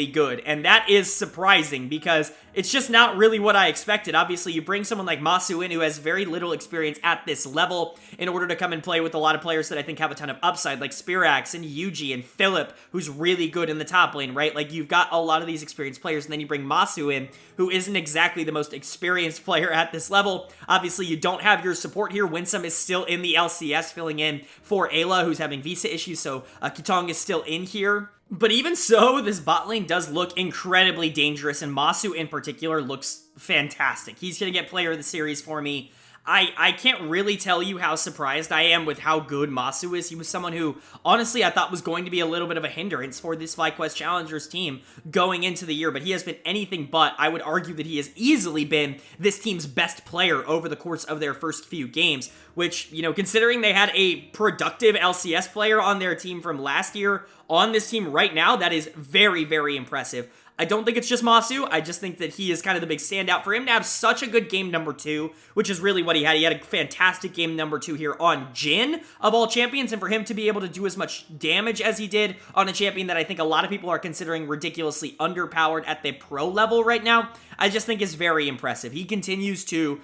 good, and that is surprising because it's just not really what I expected. Obviously, you bring someone like Masu in who has very little experience at this level in order to come and play with a lot of players that I think have a ton of upside, like Spirax and Yuji and Philip, who's really good in the top lane, right? Like, you've got a lot of these experienced players, and then you bring Masu in, who isn't exactly the most experienced player at this level. Obviously, you don't have your support here. Winsome is still in the LCS, filling in for Ayla, who's having visa issues, so Kitong is still in here. But even so, this bot lane does look incredibly dangerous, and Masu in particular looks fantastic. He's going to get player of the series for me. I can't really tell you how surprised I am with how good Masu is. He was someone who, honestly, I thought was going to be a little bit of a hindrance for this FlyQuest Challengers team going into the year, but he has been anything but. I would argue that he has easily been this team's best player over the course of their first few games, which, considering they had a productive LCS player on their team from last year on this team right now, that is very impressive. I don't think it's just Masu. I just think that he is kind of the big standout. For him to have such a good game number 2, which is really what he had. He had a fantastic game number 2 here on Jhin, of all champions, and for him to be able to do as much damage as he did on a champion that I think a lot of people are considering ridiculously underpowered at the pro level right now, I just think is very impressive. He continues to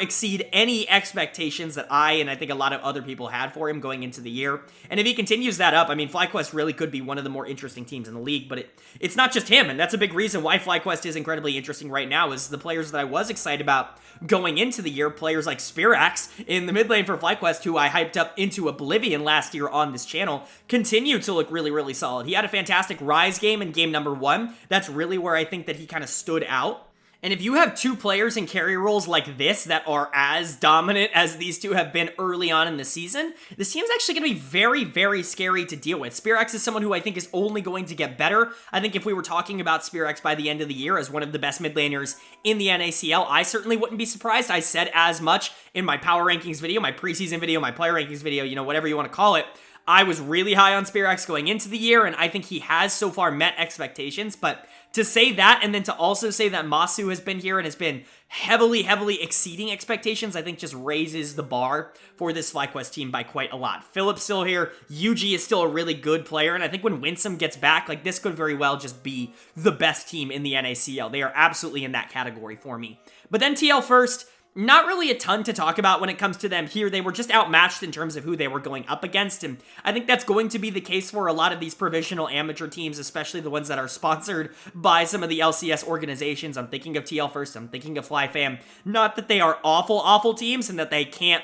exceed any expectations that I and I think a lot of other people had for him going into the year. And if he continues that up, I mean, FlyQuest really could be one of the more interesting teams in the league, but it's not just him, and that's a big reason why FlyQuest is incredibly interesting right now, is the players that I was excited about going into the year, players like Spirax in the mid lane for FlyQuest, who I hyped up into oblivion last year on this channel, continue to look really solid. He had a fantastic Rise game in game number 1. That's really where I think that he kind of stood out. And if you have two players in carry roles like this that are as dominant as these two have been early on in the season, this team's actually going to be very scary to deal with. Spirax is someone who I think is only going to get better. I think if we were talking about Spirax by the end of the year as one of the best mid laners in the NACL, I certainly wouldn't be surprised. I said as much in my power rankings video, my preseason video, my player rankings video, whatever you want to call it. I was really high on Spirax going into the year, and I think he has so far met expectations, but to say that, and then to also say that Masu has been here and has been heavily exceeding expectations, I think just raises the bar for this FlyQuest team by quite a lot. Philip's still here, Yuji is still a really good player, and I think when Winsome gets back, like, this could very well just be the best team in the NACL. They are absolutely in that category for me. But then TL First, not really a ton to talk about when it comes to them here. They were just outmatched in terms of who they were going up against, and I think that's going to be the case for a lot of these provisional amateur teams, especially the ones that are sponsored by some of the LCS organizations. I'm thinking of TL First, I'm thinking of FlyFam. Not that they are awful teams and that they can't,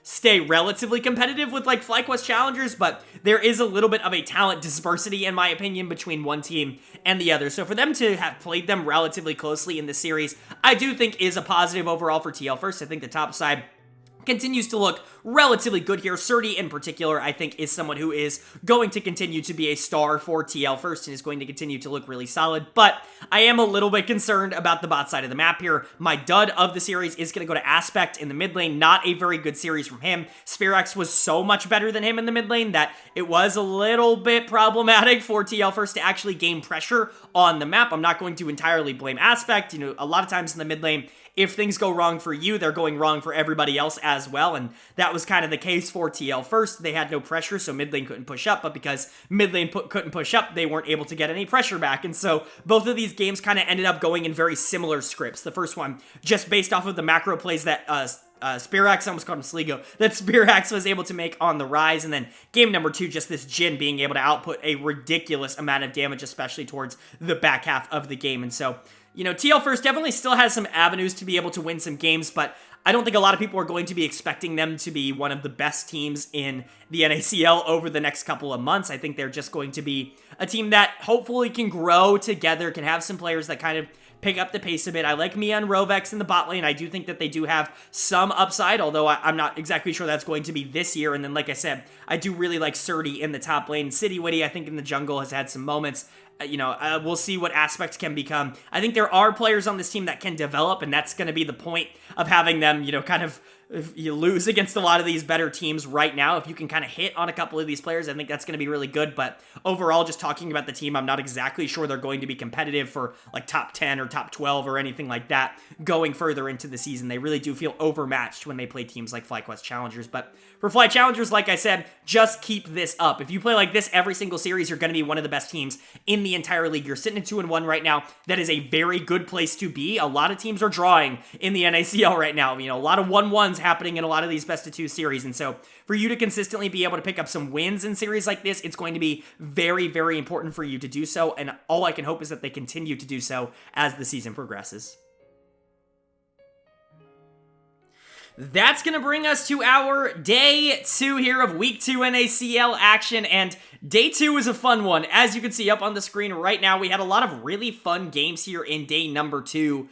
stay relatively competitive with, like, FlyQuest Challengers, but there is a little bit of a talent dispersity, in my opinion, between one team and the other. So for them to have played them relatively closely in this series, I do think is a positive overall for TL First. I think the top side continues to look relatively good here. Surdy in particular, I think, is someone who is going to continue to be a star for TL First and is going to continue to look really solid, but I am a little bit concerned about the bot side of the map here. My dud of the series is going to go to Aspect in the mid lane. Not a very good series from him. Spirax was so much better than him in the mid lane that it was a little bit problematic for TL First to actually gain pressure on the map. I'm not going to entirely blame Aspect. A lot of times in the mid lane, if things go wrong for you, they're going wrong for everybody else as well, and that was kind of the case for TL first. They had no pressure, so mid lane couldn't push up, but because mid lane couldn't push up, they weren't able to get any pressure back, and so both of these games kind of ended up going in very similar scripts. The first one, just based off of the macro plays that Spearaxe, I almost called him Sligo, that Spearaxe was able to make on the rise, and then game number 2, just this Jhin being able to output a ridiculous amount of damage, especially towards the back half of the game. And so, you know, TL First definitely still has some avenues to be able to win some games, but I don't think a lot of people are going to be expecting them to be one of the best teams in the NACL over the next couple of months. I think they're just going to be a team that hopefully can grow together, can have some players that kind of pick up the pace a bit. I like Mia and Rovex in the bot lane. I do think that they do have some upside, although I'm not exactly sure that's going to be this year. And then, like I said, I do really like Surdy in the top lane. City Witty, I think, in the jungle has had some moments. We'll see what aspects can become. I think there are players on this team that can develop, and that's going to be the point of having them, kind of, if you lose against a lot of these better teams right now, if you can kind of hit on a couple of these players, I think that's going to be really good. But overall, just talking about the team, I'm not exactly sure they're going to be competitive for like top 10 or top 12 or anything like that going further into the season. They really do feel overmatched when they play teams like FlyQuest Challengers. But for Fly Challengers, like I said, just keep this up. If you play like this every single series, you're going to be one of the best teams in the entire league. You're sitting at 2-1 right now. That is a very good place to be. A lot of teams are drawing in the NACL right now. A lot of 1-1s happening in a lot of these best of 2 series. And so for you to consistently be able to pick up some wins in series like this, it's going to be very, very important for you to do so. And all I can hope is that they continue to do so as the season progresses. That's going to bring us to our day 2 here of week 2 NACL action, and day 2 is a fun one. As you can see up on the screen right now, we had a lot of really fun games here in day number 2.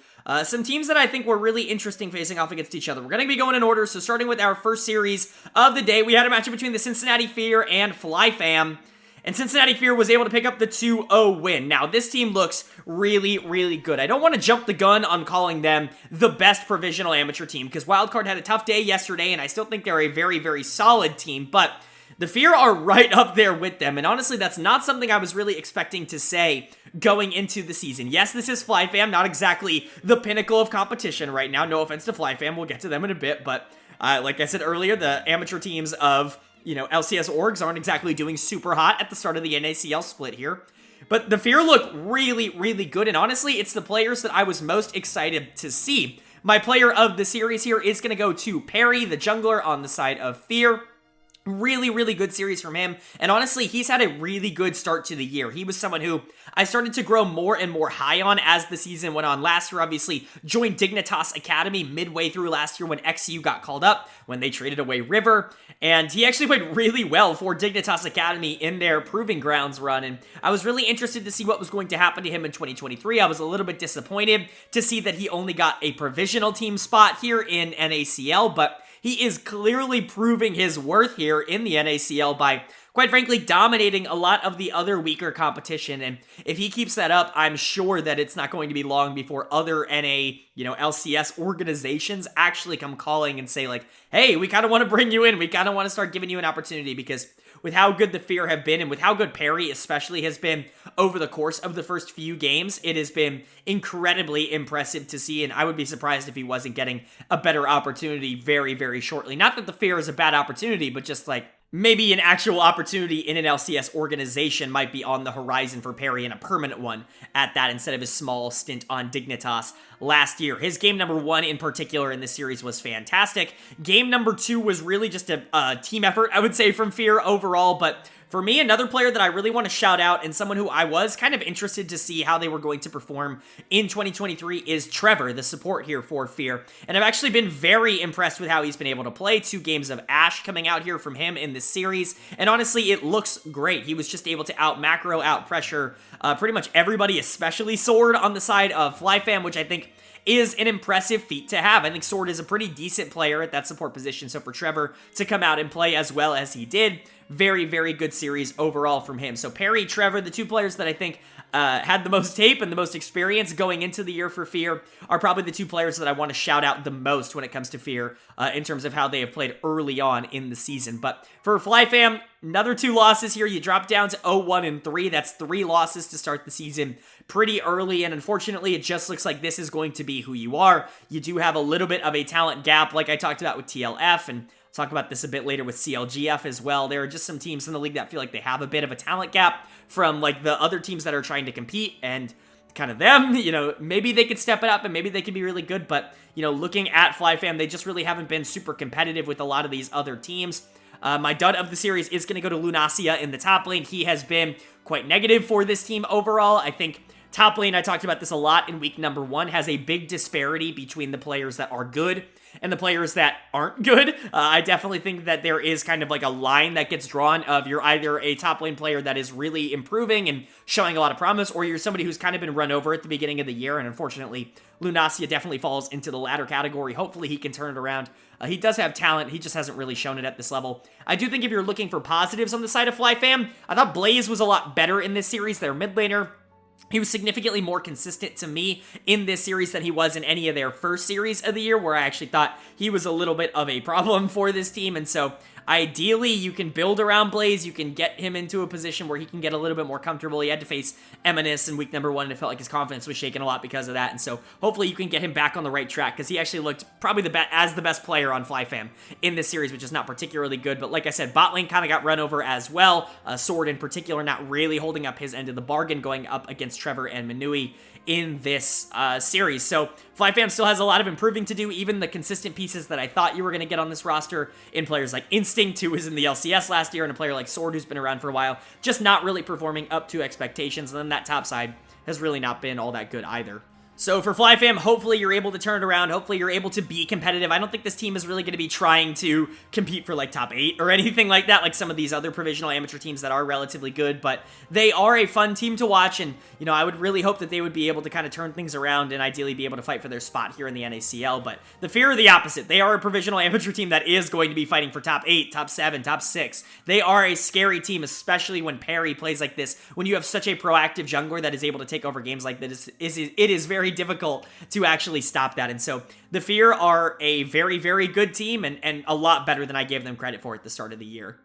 Some teams that I think were really interesting facing off against each other. We're going to be going in order, so starting with our first series of the day, we had a matchup between the Cincinnati Fear and FlyFam. And Cincinnati Fear was able to pick up the 2-0 win. Now, this team looks really, really good. I don't want to jump the gun on calling them the best provisional amateur team, because Wildcard had a tough day yesterday, and I still think they're a very, very solid team, but the Fear are right up there with them, and honestly, that's not something I was really expecting to say going into the season. Yes, this is FlyFam, not exactly the pinnacle of competition right now. No offense to FlyFam, we'll get to them in a bit, but like I said earlier, the amateur teams of LCS orgs aren't exactly doing super hot at the start of the NACL split here. But the Fear look really, really good, and honestly, it's the players that I was most excited to see. My player of the series here is going to go to Perry, the jungler on the side of Fear. Really, really good series from him, and honestly, he's had a really good start to the year. He was someone who I started to grow more and more high on as the season went on. Last year, obviously, joined Dignitas Academy midway through last year when XCU got called up, when they traded away River, and he actually played really well for Dignitas Academy in their Proving Grounds run, and I was really interested to see what was going to happen to him in 2023. I was a little bit disappointed to see that he only got a provisional team spot here in NACL, but he is clearly proving his worth here in the NACL by, quite frankly, dominating a lot of the other weaker competition. And if he keeps that up, I'm sure that it's not going to be long before other LCS organizations actually come calling and say like, hey, we kind of want to bring you in. We kind of want to start giving you an opportunity, because with how good the Fear have been and with how good Perry especially has been over the course of the first few games, it has been incredibly impressive to see, and I would be surprised if he wasn't getting a better opportunity very, very shortly. Not that the Fear is a bad opportunity, but just like maybe an actual opportunity in an LCS organization might be on the horizon for Perry, and a permanent one at that, instead of his small stint on Dignitas last year. His game number 1 in particular in this series was fantastic. Game number 2 was really just a team effort, I would say, from Fear overall, but for me, another player that I really want to shout out, and someone who I was kind of interested to see how they were going to perform in 2023, is Trevor, the support here for Fear. And I've actually been very impressed with how he's been able to play. 2 games of Ashe coming out here from him in this series, and honestly, it looks great. He was just able to out-macro, out-pressure pretty much everybody, especially Sword on the side of FlyFam, which I think is an impressive feat to have. I think Sword is a pretty decent player at that support position, so for Trevor to come out and play as well as he did, very, very good series overall from him. So Perry, Trevor, the 2 players that I think had the most tape and the most experience going into the year for Fear, are probably the 2 players that I want to shout out the most when it comes to Fear in terms of how they have played early on in the season. But for FlyFam, Another 2 losses here. You drop down to 0-1-3. That's 3 losses to start the season pretty early, and unfortunately, it just looks like this is going to be who you are. You do have a little bit of a talent gap, like I talked about with TLF, and I'll talk about this a bit later with CLGF as well. There are just some teams in the league that feel like they have a bit of a talent gap from like the other teams that are trying to compete, and kind of them, maybe they could step it up and maybe they could be really good, but, looking at FlyFam, they just really haven't been super competitive with a lot of these other teams. My dud of the series is going to go to Lunacia in the top lane. He has been quite negative for this team overall. I think top lane, I talked about this a lot in week number 1, has a big disparity between the players that are good and the players that aren't good. I definitely think that there is kind of like a line that gets drawn of you're either a top lane player that is really improving and showing a lot of promise, or you're somebody who's kind of been run over at the beginning of the year, and unfortunately, Lunacia definitely falls into the latter category. Hopefully he can turn it around. He does have talent, he just hasn't really shown it at this level. I do think if you're looking for positives on the side of FlyFam, I thought Blaze was a lot better in this series, their mid laner. He was significantly more consistent to me in this series than he was in any of their first series of the year, where I actually thought he was a little bit of a problem for this team, and so ideally, you can build around Blaze, you can get him into a position where he can get a little bit more comfortable. He had to face Eminus in week number 1, and it felt like his confidence was shaken a lot because of that, and so hopefully you can get him back on the right track, because he actually looked probably the best player on FlyFam in this series, which is not particularly good, but like I said, bot lane kind of got run over as well. Sword in particular not really holding up his end of the bargain, going up against Trevor and Manui in this series. So FlyFam still has a lot of improving to do. Even the consistent pieces that I thought you were going to get on this roster in players like Instinct, who was in the LCS last year, and a player like Sword, who's been around for a while, just not really performing up to expectations. And then that top side has really not been all that good either. So for FlyFam, hopefully you're able to turn it around. Hopefully you're able to be competitive. I don't think this team is really going to be trying to compete for like top 8 or anything like that, like some of these other provisional amateur teams that are relatively good, but they are a fun team to watch, and I would really hope that they would be able to kind of turn things around and ideally be able to fight for their spot here in the NACL, but the fear of the opposite. They are a provisional amateur team that is going to be fighting for top 8, top 7, top 6. They are a scary team, especially when Perry plays like this. When you have such a proactive jungler that is able to take over games like this, it is very difficult to actually stop that. And so the Fear are a very, very good team and a lot better than I gave them credit for at the start of the year.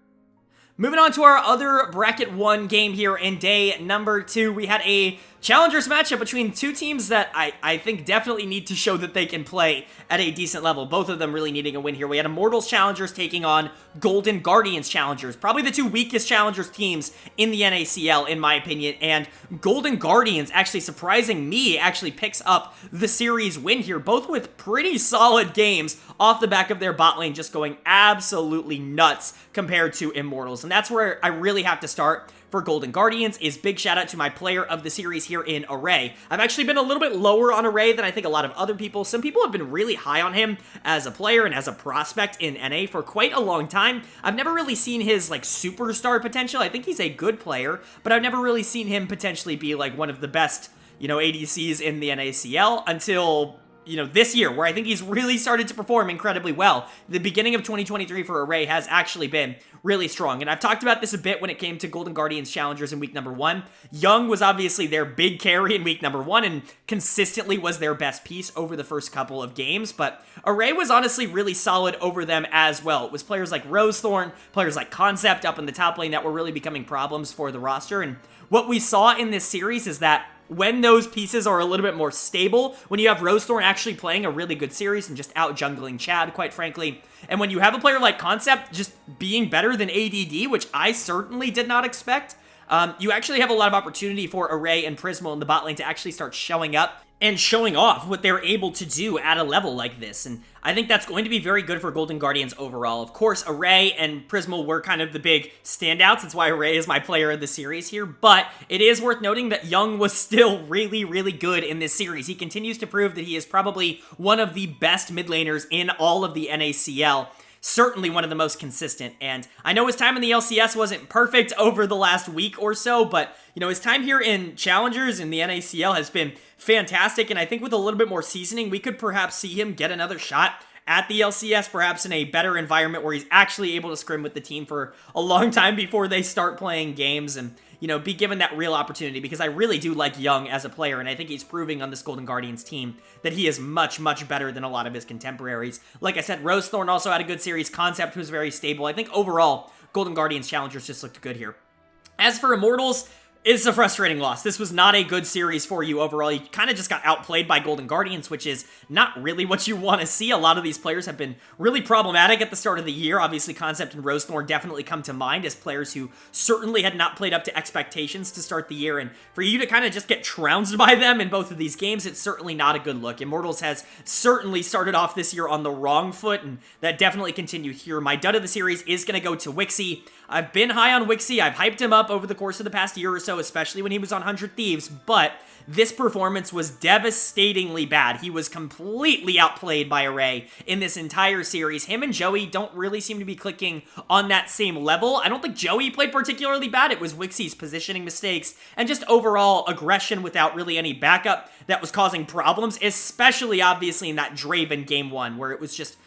Moving on to our other Bracket 1 game here in day number 2, we had a Challengers matchup between two teams that I think definitely need to show that they can play at a decent level. Both of them really needing a win here. We had Immortals Challengers taking on Golden Guardians Challengers. Probably the two weakest Challengers teams in the NACL, in my opinion. And Golden Guardians, actually surprising me, actually picks up the series win here. Both with pretty solid games off the back of their bot lane just going absolutely nuts compared to Immortals. And that's where I really have to start for Golden Guardians. Is big shout out to my player of the series here in Array. I've actually been a little bit lower on Array than I think a lot of other people. Some people have been really high on him as a player and as a prospect in NA for quite a long time. I've never really seen his like superstar potential. I think he's a good player, but I've never really seen him potentially be like one of the best, ADCs in the NACL until this year, where I think he's really started to perform incredibly well. The beginning of 2023 for Array has actually been really strong, and I've talked about this a bit when it came to Golden Guardians Challengers in week number 1. Young was obviously their big carry in week number 1, and consistently was their best piece over the first couple of games, but Array was honestly really solid over them as well. It was players like Rosethorn, players like Concept up in the top lane that were really becoming problems for the roster, and what we saw in this series is that when those pieces are a little bit more stable, when you have Rosethorn actually playing a really good series and just out-jungling Chad, quite frankly, and when you have a player like Concept just being better than ADD, which I certainly did not expect, you actually have a lot of opportunity for Array and Prismal in the bot lane to actually start showing up and showing off what they're able to do at a level like this, and I think that's going to be very good for Golden Guardians overall. Of course, Array and Prismal were kind of the big standouts. That's why Array is my player of the series here, but it is worth noting that Young was still really, really good in this series. He continues to prove that he is probably one of the best mid laners in all of the NACL. Certainly one of the most consistent, and I know his time in the LCS wasn't perfect over the last week or so, but, his time here in Challengers in the NACL has been fantastic, and I think with a little bit more seasoning, we could perhaps see him get another shot at the LCS, perhaps in a better environment where he's actually able to scrim with the team for a long time before they start playing games, and be given that real opportunity, because I really do like Young as a player, and I think he's proving on this Golden Guardians team that he is much, much better than a lot of his contemporaries. Like I said, Rosethorn also had a good series. Concept was very stable. I think overall, Golden Guardians challengers just looked good here. As for Immortals, it's a frustrating loss. This was not a good series for you overall. You kind of just got outplayed by Golden Guardians, which is not really what you want to see. A lot of these players have been really problematic at the start of the year. Obviously, Concept and Rosethorn definitely come to mind as players who certainly had not played up to expectations to start the year. And for you to kind of just get trounced by them in both of these games, it's certainly not a good look. Immortals has certainly started off this year on the wrong foot, and that definitely continued here. My dud of the series is going to go to Wixie. I've been high on Wixie. I've hyped him up over the course of the past year or so, especially when he was on 100 Thieves, but this performance was devastatingly bad. He was completely outplayed by Array in this entire series. Him and Joey don't really seem to be clicking on that same level. I don't think Joey played particularly bad. It was Wixie's positioning mistakes and just overall aggression without really any backup that was causing problems, especially obviously in that Draven game 1 where it was just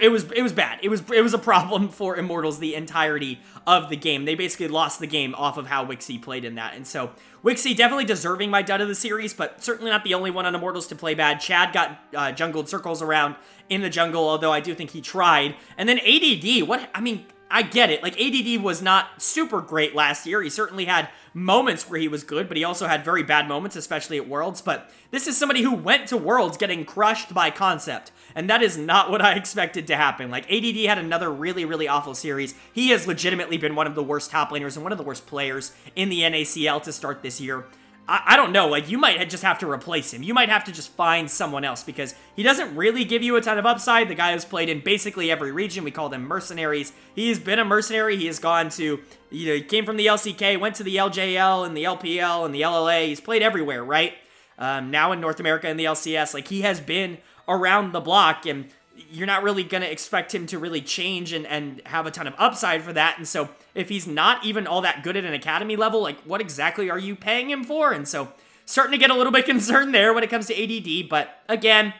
it was bad. It was a problem for Immortals the entirety of the game. They basically lost the game off of how Wixie played in that. And so Wixie definitely deserving my dud of the series, but certainly not the only one on Immortals to play bad. Chad got jungled circles around in the jungle, although I do think he tried. And then ADD, I get it. Like, ADD was not super great last year. He certainly had moments where he was good, but he also had very bad moments, especially at Worlds. But this is somebody who went to Worlds getting crushed by Concept, and that is not what I expected to happen. Like, ADD had another really, really awful series. He has legitimately been one of the worst top laners and one of the worst players in the NACL to start this year. I don't know, like, you might just have to replace him. You might have to just find someone else because he doesn't really give you a ton of upside. The guy has played in basically every region. We call them mercenaries. He's been a mercenary. He has gone to, he came from the LCK, went to the LJL and the LPL and the LLA. He's played everywhere, right? Now in North America and the LCS. Like, he has been around the block, and you're not really going to expect him to really change and have a ton of upside for that. And so if he's not even all that good at an academy level, like, what exactly are you paying him for? And so starting to get a little bit concerned there when it comes to ADD. But again,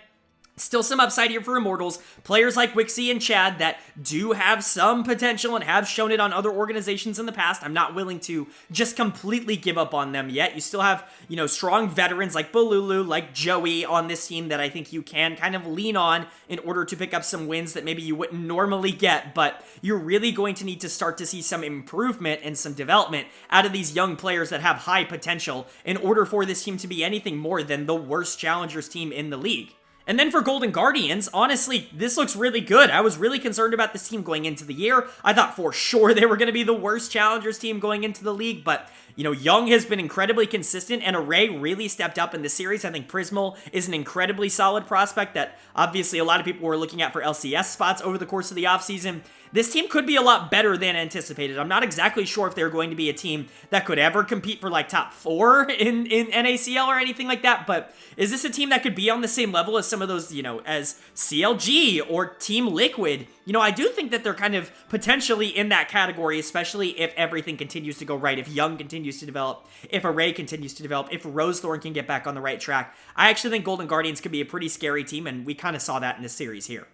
still some upside here for Immortals. Players like Wixie and Chad that do have some potential and have shown it on other organizations in the past. I'm not willing to just completely give up on them yet. You still have, strong veterans like Balulu, like Joey on this team that I think you can kind of lean on in order to pick up some wins that maybe you wouldn't normally get, but you're really going to need to start to see some improvement and some development out of these young players that have high potential in order for this team to be anything more than the worst challengers team in the league. And then for Golden Guardians, honestly, this looks really good. I was really concerned about this team going into the year. I thought for sure they were going to be the worst challengers team going into the league, but Young has been incredibly consistent, and Array really stepped up in this series. I think Prismal is an incredibly solid prospect that obviously a lot of people were looking at for LCS spots over the course of the offseason. This team could be a lot better than anticipated. I'm not exactly sure if they're going to be a team that could ever compete for like top 4 in NACL or anything like that, but is this a team that could be on the same level as some of those, as CLG or Team Liquid? I do think that they're kind of potentially in that category, especially if everything continues to go right, if Young continues to develop, if Array continues to develop, if Rosethorn can get back on the right track. I actually think Golden Guardians could be a pretty scary team, and we kind of saw that in this series here.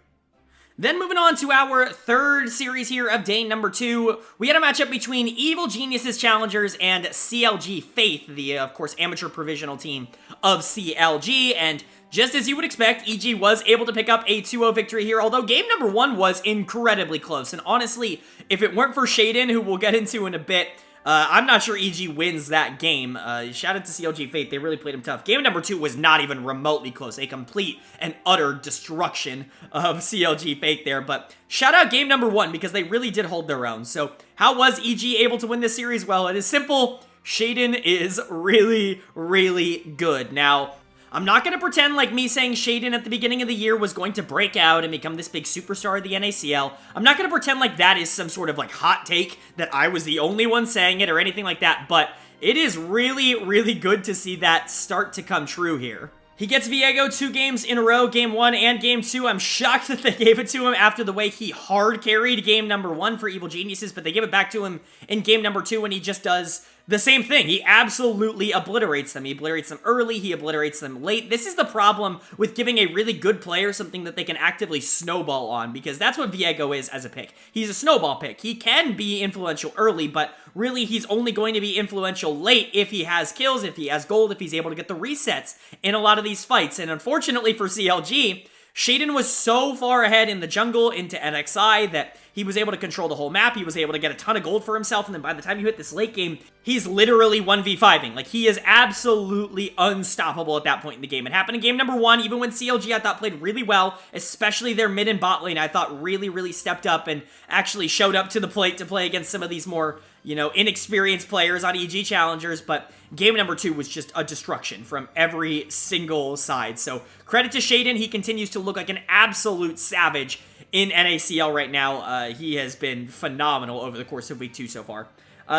Then moving on to our third series here of day number 2, we had a matchup between Evil Geniuses Challengers and CLG Faith, the, of course, amateur provisional team of CLG, and just as you would expect, EG was able to pick up a 2-0 victory here, although game number 1 was incredibly close, and honestly, if it weren't for Shaden, who we'll get into in a bit, I'm not sure EG wins that game. Shout out to CLG Fate. They really played him tough. Game number 2 was not even remotely close. A complete and utter destruction of CLG Fate there. But shout out game number 1 because they really did hold their own. So how was EG able to win this series? Well, it is simple. Shaden is really, really good. Now, I'm not going to pretend like me saying Shaden at the beginning of the year was going to break out and become this big superstar of the NACL. I'm not going to pretend like that is some sort of like hot take that I was the only one saying it or anything like that, but it is really, really good to see that start to come true here. He gets Viego 2 games in a row, game 1 and game 2. I'm shocked that they gave it to him after the way he hard carried game number 1 for Evil Geniuses, but they give it back to him in game number 2 and he just does the same thing. He absolutely obliterates them. He obliterates them early, he obliterates them late. This is the problem with giving a really good player something that they can actively snowball on, because that's what Viego is as a pick. He's a snowball pick. He can be influential early, but really he's only going to be influential late if he has kills, if he has gold, if he's able to get the resets in a lot of these fights. And unfortunately for CLG, Shaden was so far ahead in the jungle into NXI that he was able to control the whole map. He was able to get a ton of gold for himself, and then by the time you hit this late game, he's literally 1v5ing. Like, he is absolutely unstoppable at that point in the game. It happened in game number 1, even when CLG, I thought, played really well, especially their mid and bot lane, I thought really stepped up and actually showed up to the plate to play against some of these more, inexperienced players on EG challengers, but game number 2 was just a destruction from every single side. So credit to Shaden. He continues to look like an absolute savage in NACL right now. He has been phenomenal over the course of week 2 so far.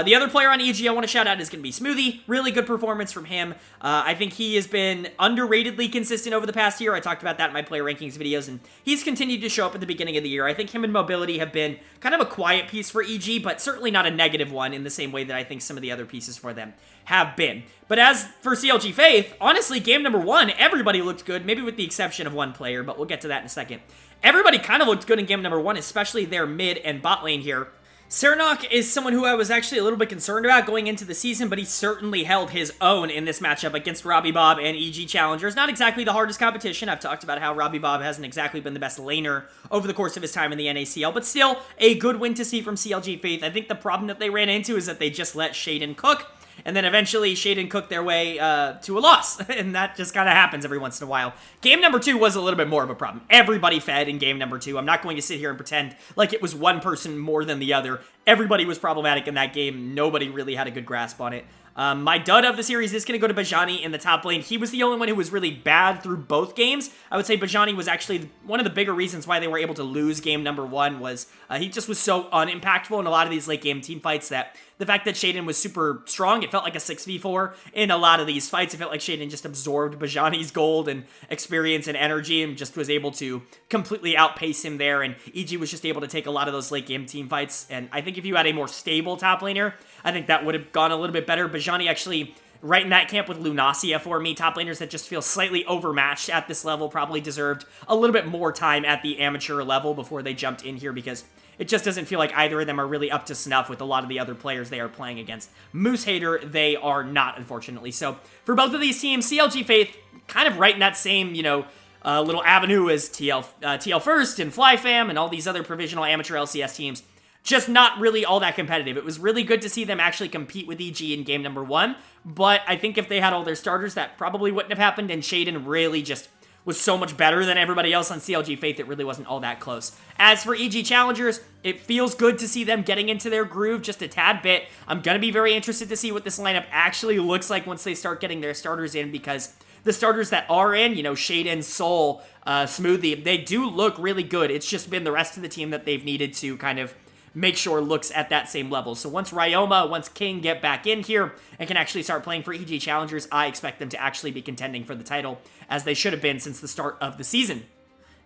The other player on EG I want to shout out is going to be Smoothie. Really good performance from him. I think he has been underratedly consistent over the past year. I talked about that in my player rankings videos, and he's continued to show up at the beginning of the year. I think him and Mobility have been kind of a quiet piece for EG, but certainly not a negative one in the same way that I think some of the other pieces for them have been. But as for CLG Faith, honestly, game number 1, everybody looked good, maybe with the exception of one player, but we'll get to that in a second. Everybody kind of looked good in game number 1, especially their mid and bot lane here. Serenok is someone who I was actually a little bit concerned about going into the season, but he certainly held his own in this matchup against Robbie Bob and EG Challengers. Not exactly the hardest competition. I've talked about how Robbie Bob hasn't exactly been the best laner over the course of his time in the NACL, but still a good win to see from CLG Faith. I think the problem that they ran into is that they just let Shaden cook, and then eventually Shaden cooked their way to a loss, and that just kind of happens every once in a while. Game number 2 was a little bit more of a problem. Everybody fed in game number 2. I'm not going to sit here and pretend like it was one person more than the other. Everybody was problematic in that game. Nobody really had a good grasp on it. My dud of the series is going to go to Bajani in the top lane. He was the only one who was really bad through both games. I would say Bajani was actually one of the bigger reasons why they were able to lose game number 1 was he just was so unimpactful in a lot of these late game team fights that the fact that Shaden was super strong, it felt like a 6v4 in a lot of these fights. It felt like Shaden just absorbed Bajani's gold and experience and energy and just was able to completely outpace him there, and EG was just able to take a lot of those late game team fights, and I think if you had a more stable top laner, I think that would have gone a little bit better. Bajani actually right in that camp with Lunacia for me. Top laners that just feel slightly overmatched at this level probably deserved a little bit more time at the amateur level before they jumped in here, because it just doesn't feel like either of them are really up to snuff with a lot of the other players they are playing against. Moose Hater, they are not, unfortunately. So for both of these teams, CLG Faith kind of right in that same, little avenue as TL First and FlyFam and all these other provisional amateur LCS teams. Just not really all that competitive. It was really good to see them actually compete with EG in game number 1, but I think if they had all their starters, that probably wouldn't have happened, and Shaden really just was so much better than everybody else on CLG Faith, it really wasn't all that close. As for EG Challengers, it feels good to see them getting into their groove just a tad bit. I'm going to be very interested to see what this lineup actually looks like once they start getting their starters in, because the starters that are in, Shaden, Soul, Smoothie, they do look really good. It's just been the rest of the team that they've needed to kind of make sure looks at that same level. So once Ryoma, once King get back in here and can actually start playing for EG Challengers, I expect them to actually be contending for the title, as they should have been since the start of the season.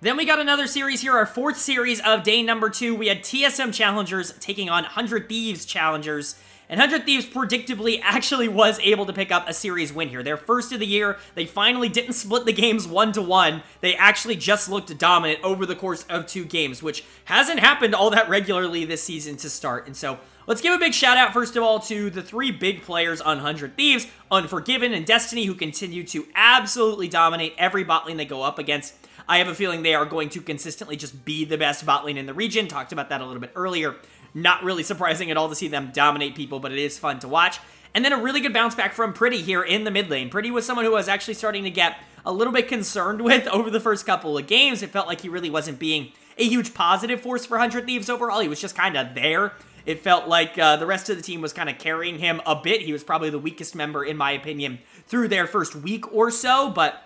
Then we got another series here, our 4th series of day number 2. We had TSM Challengers taking on 100 Thieves Challengers. And 100 Thieves predictably actually was able to pick up a series win here. Their first of the year, they finally didn't split the games 1-1. They actually just looked dominant over the course of 2 games, which hasn't happened all that regularly this season to start. And so let's give a big shout out, first of all, to the 3 big players on 100 Thieves, Unforgiven and Destiny, who continue to absolutely dominate every bot lane they go up against. I have a feeling they are going to consistently just be the best bot lane in the region. Talked about that a little bit earlier. Not really surprising at all to see them dominate people, but it is fun to watch. And then a really good bounce back from Pretty here in the mid lane. Pretty was someone who I was actually starting to get a little bit concerned with over the first couple of games. It felt like he really wasn't being a huge positive force for 100 Thieves overall. He was just kind of there. It felt like the rest of the team was kind of carrying him a bit. He was probably the weakest member, in my opinion, through their first week or so, but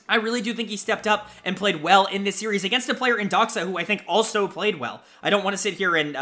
I really do think he stepped up and played well in this series against a player in Doxa who I think also played well. I don't want to sit here and,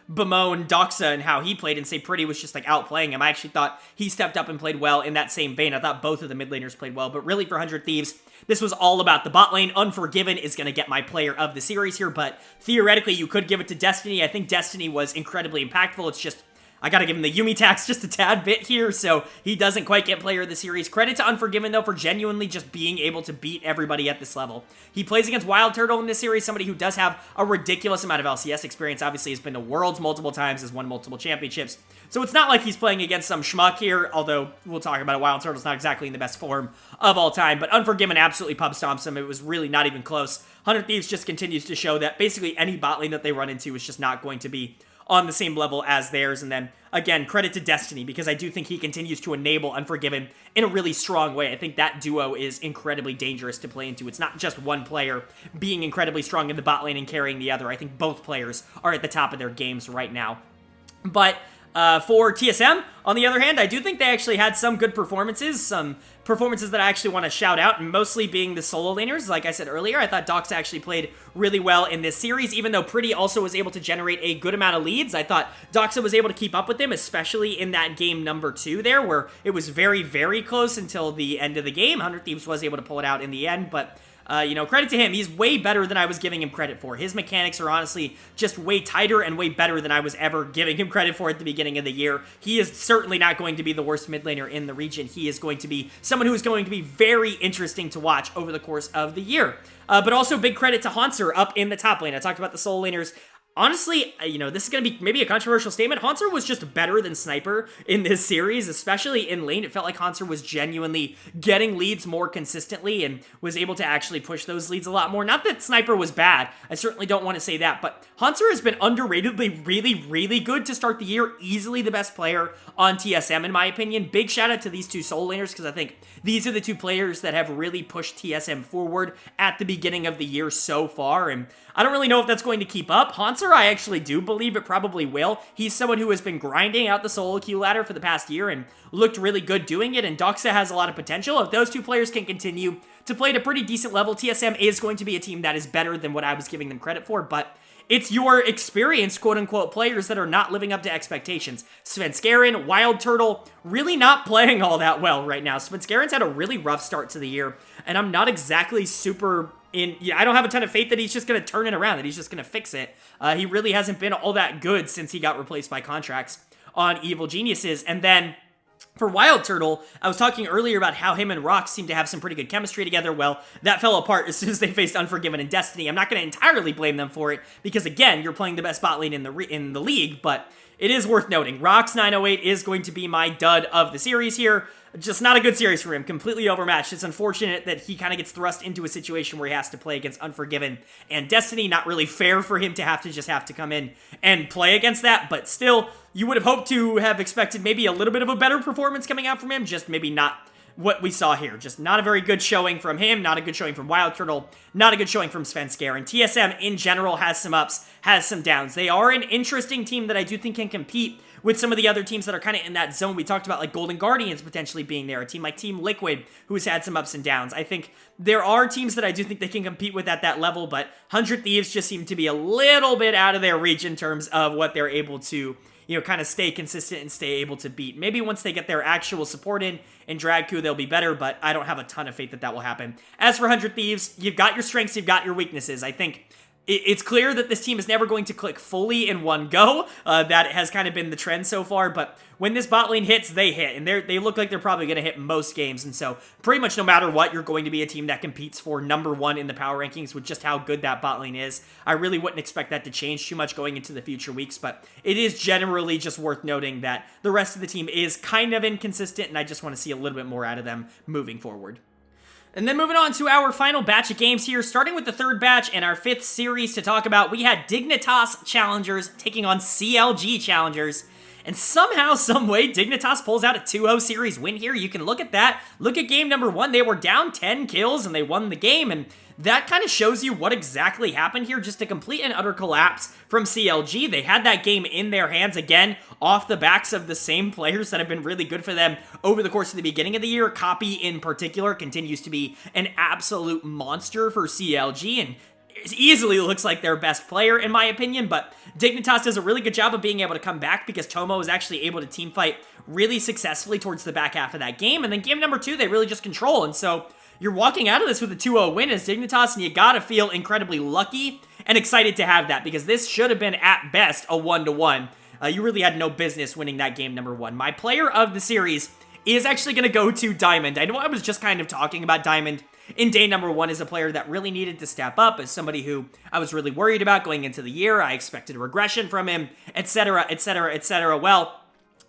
bemoan Doxa and how he played and say Pretty was just, outplaying him. I actually thought he stepped up and played well in that same vein. I thought both of the mid laners played well, but really for 100 Thieves, this was all about the bot lane. Unforgiven is going to get my player of the series here, but theoretically you could give it to Destiny. I think Destiny was incredibly impactful. It's just I gotta give him the Yumi tax just a tad bit here, so he doesn't quite get player of the series. Credit to Unforgiven, though, for genuinely just being able to beat everybody at this level. He plays against Wild Turtle in this series, somebody who does have a ridiculous amount of LCS experience, obviously has been to Worlds multiple times, has won multiple championships. So it's not like he's playing against some schmuck here, although we'll talk about it. Wild Turtle's not exactly in the best form of all time, but Unforgiven absolutely pub stomps him. It was really not even close. 100 Thieves just continues to show that basically any bot lane that they run into is just not going to be on the same level as theirs. And then, again, credit to Destiny, because I do think he continues to enable Unforgiven in a really strong way. I think that duo is incredibly dangerous to play into. It's not just one player being incredibly strong in the bot lane and carrying the other. I think both players are at the top of their games right now. But for TSM, on the other hand, I do think they actually had some good performances, some performances that I actually want to shout out, mostly being the solo laners. Like I said earlier, I thought Doxa actually played really well in this series, even though Pretty also was able to generate a good amount of leads. I thought Doxa was able to keep up with him, especially in that game number 2 there, where it was very, very close until the end of the game. 100 Thieves was able to pull it out in the end, but credit to him. He's way better than I was giving him credit for. His mechanics are honestly just way tighter and way better than I was ever giving him credit for at the beginning of the year. He is certainly not going to be the worst mid laner in the region. He is going to be someone who is going to be very interesting to watch over the course of the year. But also big credit to Hanser up in the top lane. I talked about the solo laners. Honestly, this is going to be maybe a controversial statement. Hanser was just better than Sniper in this series, especially in lane. It felt like Hanser was genuinely getting leads more consistently and was able to actually push those leads a lot more. Not that Sniper was bad. I certainly don't want to say that, but Hanser has been underratedly really, really good to start the year. Easily the best player on TSM, in my opinion. Big shout out to these two solo laners, because I think these are the two players that have really pushed TSM forward at the beginning of the year so far, and I don't really know if that's going to keep up. Hanser, I actually do believe it probably will. He's someone who has been grinding out the solo queue ladder for the past year and looked really good doing it, and Doxa has a lot of potential. If those two players can continue to play at a pretty decent level, TSM is going to be a team that is better than what I was giving them credit for, but it's your experienced, quote-unquote, players that are not living up to expectations. Svenskeren, Wild Turtle, really not playing all that well right now. Svenskeren's had a really rough start to the year, and I'm not exactly super I don't have a ton of faith that he's just going to turn it around, that he's just going to fix it. He really hasn't been all that good since he got replaced by contracts on Evil Geniuses. And then for Wild Turtle, I was talking earlier about how him and Rock seem to have some pretty good chemistry together. Well, that fell apart as soon as they faced Unforgiven and Destiny. I'm not going to entirely blame them for it, because again, you're playing the best bot lane in the league, but it is worth noting. Rock's 908 is going to be my dud of the series here. Just not a good series for him. Completely overmatched. It's unfortunate that he kind of gets thrust into a situation where he has to play against Unforgiven and Destiny. Not really fair for him to have to come in and play against that, but still, you would have hoped to have expected maybe a little bit of a better performance coming out from him, just maybe not what we saw here. Just not a very good showing from him, not a good showing from Wild Turtle, not a good showing from Svenskeren. TSM in general has some ups, has some downs. They are an interesting team that I do think can compete with some of the other teams that are kind of in that zone. We talked about like Golden Guardians potentially being there, a team like Team Liquid who's had some ups and downs. I think there are teams that I do think they can compete with at that level, but 100 Thieves just seem to be a little bit out of their reach in terms of what they're able to kind of stay consistent and stay able to beat. Maybe once they get their actual support in Drag Coup, they'll be better, but I don't have a ton of faith that will happen. As for 100 Thieves, you've got your strengths, you've got your weaknesses. I think it's clear that this team is never going to click fully in one go. That has kind of been the trend so far, but when this bot lane hits, they hit, and they look like they're probably going to hit most games, and so pretty much no matter what, you're going to be a team that competes for number 1 in the power rankings with just how good that bot lane is. I really wouldn't expect that to change too much going into the future weeks, but it is generally just worth noting that the rest of the team is kind of inconsistent, and I just want to see a little bit more out of them moving forward. And then moving on to our final batch of games here, starting with the third batch and our 5th series to talk about, we had Dignitas Challengers taking on CLG Challengers. And somehow, someway, Dignitas pulls out a 2-0 series win here. You can look at that. Look at game number 1. They were down 10 kills and they won the game. And that kind of shows you what exactly happened here. Just a complete and utter collapse from CLG. They had that game in their hands again off the backs of the same players that have been really good for them over the course of the beginning of the year. Copy in particular continues to be an absolute monster for CLG, and it easily looks like their best player, in my opinion, but Dignitas does a really good job of being able to come back because Tomo is actually able to team fight really successfully towards the back half of that game, and then game number 2, they really just control, and so you're walking out of this with a 2-0 win as Dignitas, and you gotta feel incredibly lucky and excited to have that, because this should have been, at best, a 1-1. you really had no business winning that game number 1. My player of the series is actually going to go to Diamond. I know I was just kind of talking about Diamond in day number 1 as a player that really needed to step up, as somebody who I was really worried about going into the year. I expected a regression from him, etc., etc., etc. Well,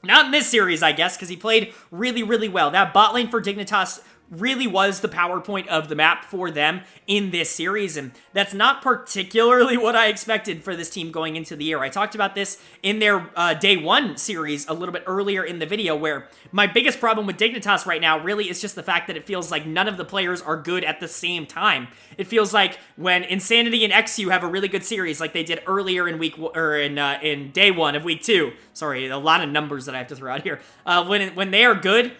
not in this series, I guess, because he played really, really well. That bot lane for Dignitas really was the PowerPoint of the map for them in this series, and that's not particularly what I expected for this team going into the year. I talked about this in their day 1 series a little bit earlier in the video, where my biggest problem with Dignitas right now really is just the fact that it feels like none of the players are good at the same time. It feels like when Insanity and XU have a really good series like they did earlier in in day 1 of week 2. Sorry, a lot of numbers that I have to throw out here. When they are good,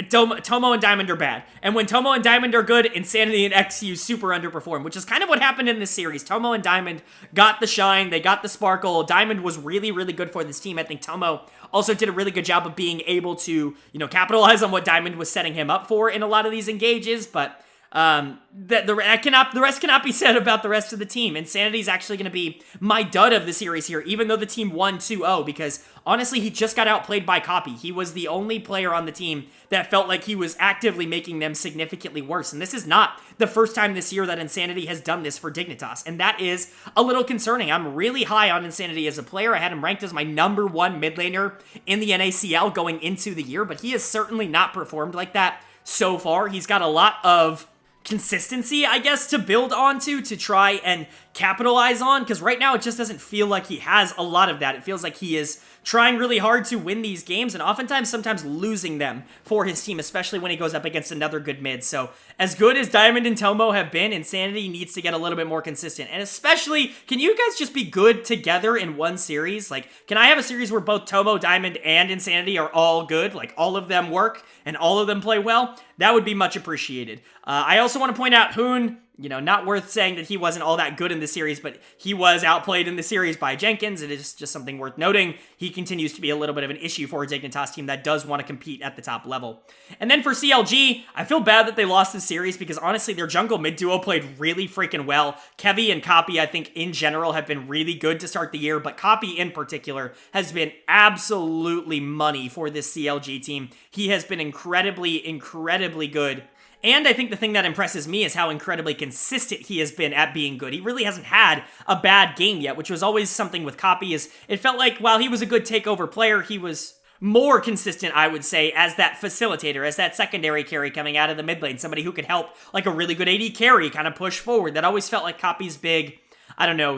Tomo and Diamond are bad. And when Tomo and Diamond are good, Insanity and XU super underperform, which is kind of what happened in this series. Tomo and Diamond got the shine, they got the sparkle. Diamond was really, really good for this team. I think Tomo also did a really good job of being able to, capitalize on what Diamond was setting him up for in a lot of these engages, but the rest cannot be said about the rest of the team. Insanity is actually going to be my dud of the series here, even though the team won 2-0, because honestly, he just got outplayed by Copy. He was the only player on the team that felt like he was actively making them significantly worse, and this is not the first time this year that Insanity has done this for Dignitas, and that is a little concerning. I'm really high on Insanity as a player. I had him ranked as my number 1 mid laner in the NACL going into the year, but he has certainly not performed like that so far. He's got a lot of consistency, I guess, to build onto, to try and capitalize on, because right now it just doesn't feel like he has a lot of that. It feels like he is trying really hard to win these games, and oftentimes sometimes losing them for his team, especially when he goes up against another good mid. So as good as Diamond and Tomo have been, Insanity needs to get a little bit more consistent, and especially, can you guys just be good together in one series? Like, can I have a series where both Tomo, Diamond, and Insanity are all good, like all of them work and all of them play well? That would be much appreciated. I also want to point out Hoon, not worth saying that he wasn't all that good in the series, but he was outplayed in the series by Jenkins. It is just something worth noting. He continues to be a little bit of an issue for a Dignitas team that does want to compete at the top level. And then for CLG, I feel bad that they lost the series because honestly, their jungle mid duo played really freaking well. Kevy and Copy, I think, in general, have been really good to start the year, but Copy in particular has been absolutely money for this CLG team. He has been incredibly, incredibly good. And I think the thing that impresses me is how incredibly consistent he has been at being good. He really hasn't had a bad game yet, which was always something with Copy. Is it felt like while he was a good takeover player, he was more consistent, I would say, as that facilitator, as that secondary carry coming out of the mid lane, somebody who could help like a really good AD carry kind of push forward. That always felt like Copy's big,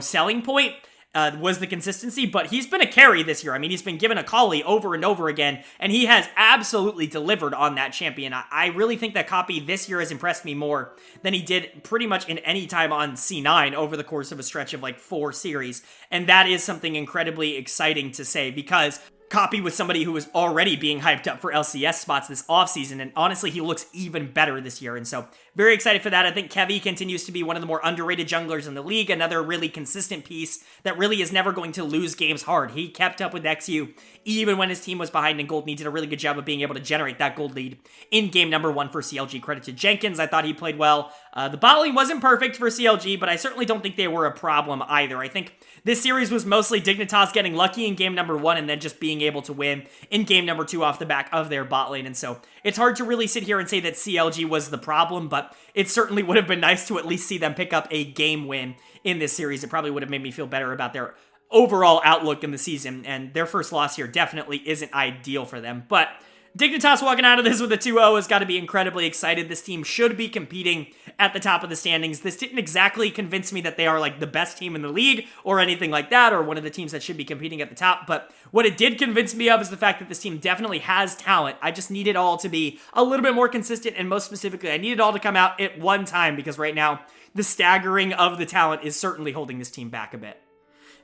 selling point. Was the consistency, but he's been a carry this year. I mean, he's been given a Kali over and over again, and he has absolutely delivered on that champion. I really think that Copy this year has impressed me more than he did pretty much in any time on C9 over the course of a stretch of like 4 series, and that is something incredibly exciting to say because Copy was somebody who was already being hyped up for LCS spots this offseason, and honestly, he looks even better this year, and so very excited for that. I think Kevy continues to be one of the more underrated junglers in the league, another really consistent piece that really is never going to lose games hard. He kept up with XU even when his team was behind in gold, and he did a really good job of being able to generate that gold lead in game number 1 for CLG. Credit to Jenkins, I thought he played well. The bot lane wasn't perfect for CLG, but I certainly don't think they were a problem either. I think this series was mostly Dignitas getting lucky in game number 1 and then just being able to win in game number 2 off the back of their bot lane. And so it's hard to really sit here and say that CLG was the problem, but it certainly would have been nice to at least see them pick up a game win in this series. It probably would have made me feel better about their overall outlook in the season, and their first loss here definitely isn't ideal for them. But Dignitas walking out of this with a 2-0 has got to be incredibly excited. This team should be competing at the top of the standings. This didn't exactly convince me that they are like the best team in the league or anything like that, or one of the teams that should be competing at the top. But what it did convince me of is the fact that this team definitely has talent. I just need it all to be a little bit more consistent, and most specifically, I need it all to come out at one time, because right now, the staggering of the talent is certainly holding this team back a bit.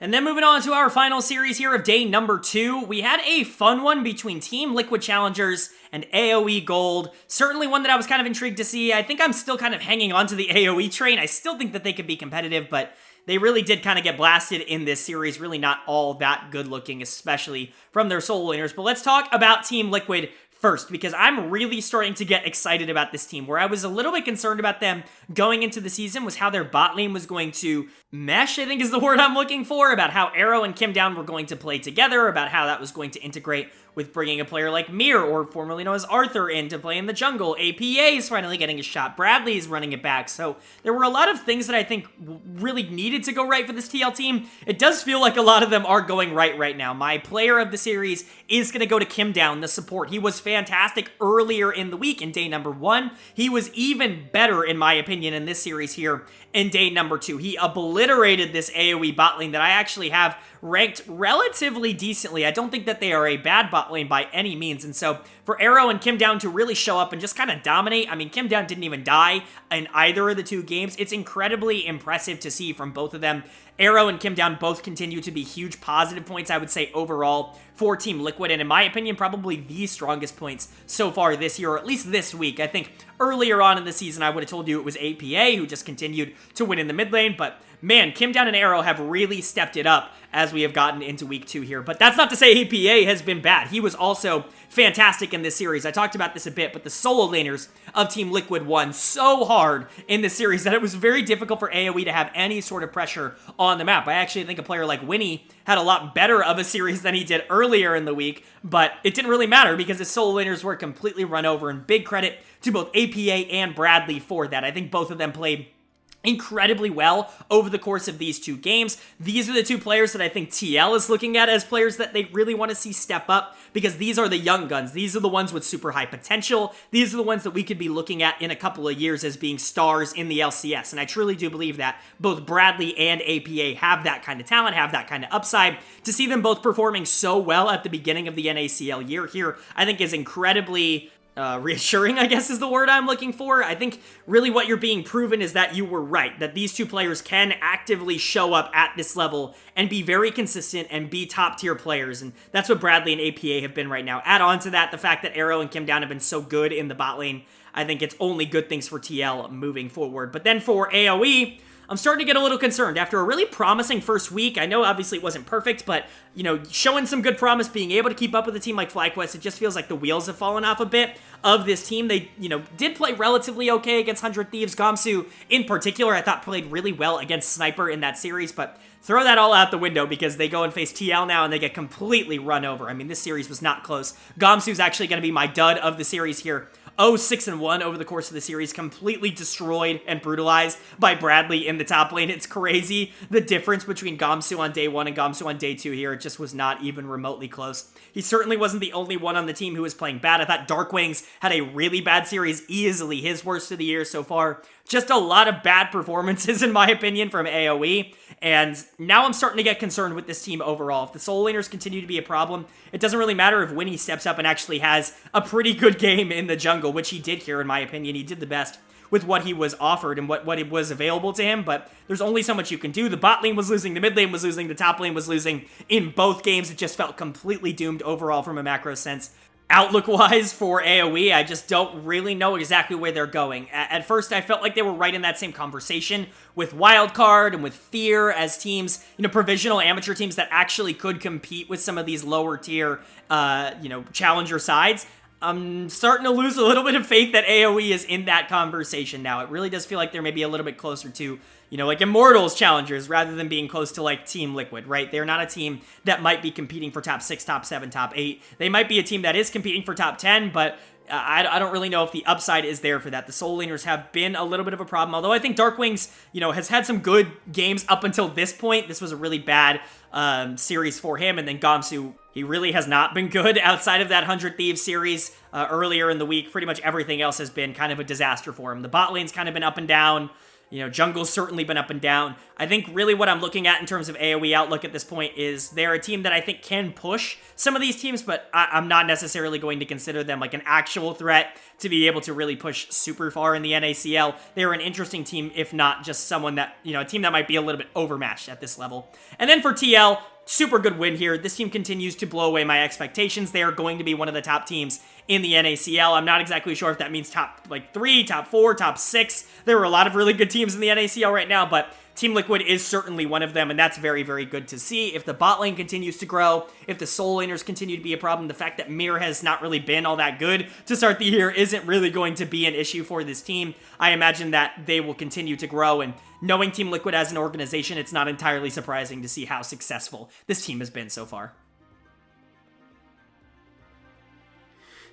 And then moving on to our final series here of day number 2, we had a fun one between Team Liquid Challengers and AoE Gold. Certainly one that I was kind of intrigued to see. I think I'm still kind of hanging on to the AoE train. I still think that they could be competitive, but they really did kind of get blasted in this series. Really not all that good looking, especially from their solo laners. But let's talk about Team Liquid first, because I'm really starting to get excited about this team. Where I was a little bit concerned about them going into the season was how their bot lane was going to mesh, I think is the word I'm looking for, about how Arrow and Kim Down were going to play together, about how that was going to integrate with bringing a player like Mir, or formerly known as Arthur, in to play in the jungle. APA is finally getting a shot. Bradley's running it back. So there were a lot of things that I think really needed to go right for this TL team. It does feel like a lot of them are going right now. My player of the series is going to go to Kim Down, the support. He was fantastic earlier in the week in day number 1. He was even better, in my opinion, in this series here in day number 2. He obliterated this AoE bot lane that I actually have ranked relatively decently. I don't think that they are a bad bot lane by any means, and so for Arrow and Kim Down to really show up and just kind of dominate, I mean, Kim Down didn't even die in either of the 2 games. It's incredibly impressive to see from both of them. Arrow and Kim Down both continue to be huge positive points, I would say, overall for Team Liquid, and in my opinion, probably the strongest points so far this year, or at least this week. I think earlier on in the season, I would have told you it was APA who just continued to win in the mid lane, but man, Kim Down and Arrow have really stepped it up as we have gotten into week 2 here. But that's not to say APA has been bad. He was also fantastic in this series. I talked about this a bit, but the solo laners of Team Liquid won so hard in this series that it was very difficult for AoE to have any sort of pressure on the map. I actually think a player like Winnie had a lot better of a series than he did earlier in the week, but it didn't really matter because his solo laners were completely run over, and big credit to both APA and Bradley for that. I think both of them played incredibly well over the course of these 2 games. These are the 2 players that I think TL is looking at as players that they really want to see step up, because these are the young guns. These are the ones with super high potential. These are the ones that we could be looking at in a couple of years as being stars in the LCS, and I truly do believe that both Bradley and APA have that kind of talent, have that kind of upside. To see them both performing so well at the beginning of the NACL year here, I think is incredibly reassuring, I guess is the word I'm looking for. I think really what you're being proven is that you were right, that these 2 players can actively show up at this level and be very consistent and be top tier players, and that's what Bradley and APA have been right now. Add on to that the fact that Arrow and Kim Down have been so good in the bot lane. I think it's only good things for TL moving forward. But then for AoE, I'm starting to get a little concerned. After a really promising first week, I know obviously it wasn't perfect, but, you know, showing some good promise, being able to keep up with a team like FlyQuest, it just feels like the wheels have fallen off a bit of this team. They, you know, did play relatively okay against 100 Thieves. Gamsu, in particular, I thought played really well against Sniper in that series, but throw that all out the window because they go and face TL now and they get completely run over. I mean, this series was not close. Gamsu's actually going to be my dud of the series here. 0-6-1 over the course of the series, completely destroyed and brutalized by Bradley in the top lane. It's crazy, the difference between Gamsu on day 1 and Gamsu on day 2 here. It just was not even remotely close. He certainly wasn't the only one on the team who was playing bad. I thought Darkwings had a really bad series, easily his worst of the year so far. Just a lot of bad performances, in my opinion, from AoE, and now I'm starting to get concerned with this team overall. If the solo laners continue to be a problem, it doesn't really matter if Winnie steps up and actually has a pretty good game in the jungle, which he did here, in my opinion. He did the best with what he was offered and what it was available to him, but there's only so much you can do. The bot lane was losing, the mid lane was losing, the top lane was losing in both games. It just felt completely doomed overall from a macro sense. Outlook-wise for AoE, I just don't really know exactly where they're going. At first, I felt like they were right in that same conversation with Wildcard and with Fear as teams, you know, provisional amateur teams that actually could compete with some of these lower tier, you know, challenger sides. I'm starting to lose a little bit of faith that AoE is in that conversation now. It really does feel like they're maybe a little bit closer to, you know, like Immortals challengers rather than being close to like Team Liquid, right? They're not a team that might be competing for top 6, top 7, top 8. They might be a team that is competing for top 10, but I don't really know if the upside is there for that. The solo laners have been a little bit of a problem, although I think Darkwings, you know, has had some good games up until this point. This was a really bad series for him, and then Gamsu, he really has not been good outside of that 100 Thieves series earlier in the week. Pretty much everything else has been kind of a disaster for him. The bot lane's kind of been up and down. You know, jungle's certainly been up and down. I think really what I'm looking at in terms of AoE outlook at this point is they're a team that I think can push some of these teams, but I'm not necessarily going to consider them like an actual threat to be able to really push super far in the NACL. They're an interesting team, if not just someone that, you know, a team that might be a little bit overmatched at this level. And then for TL, super good win here. This team continues to blow away my expectations. They are going to be one of the top teams in the NACL. I'm not exactly sure if that means top like 3, top 4, top 6. There were a lot of really good teams in the NACL right now, but Team Liquid is certainly one of them, and that's very, very good to see. If the bot lane continues to grow, if the soul laners continue to be a problem, the fact that Mir has not really been all that good to start the year isn't really going to be an issue for this team. I imagine that they will continue to grow, and knowing Team Liquid as an organization, it's not entirely surprising to see how successful this team has been so far.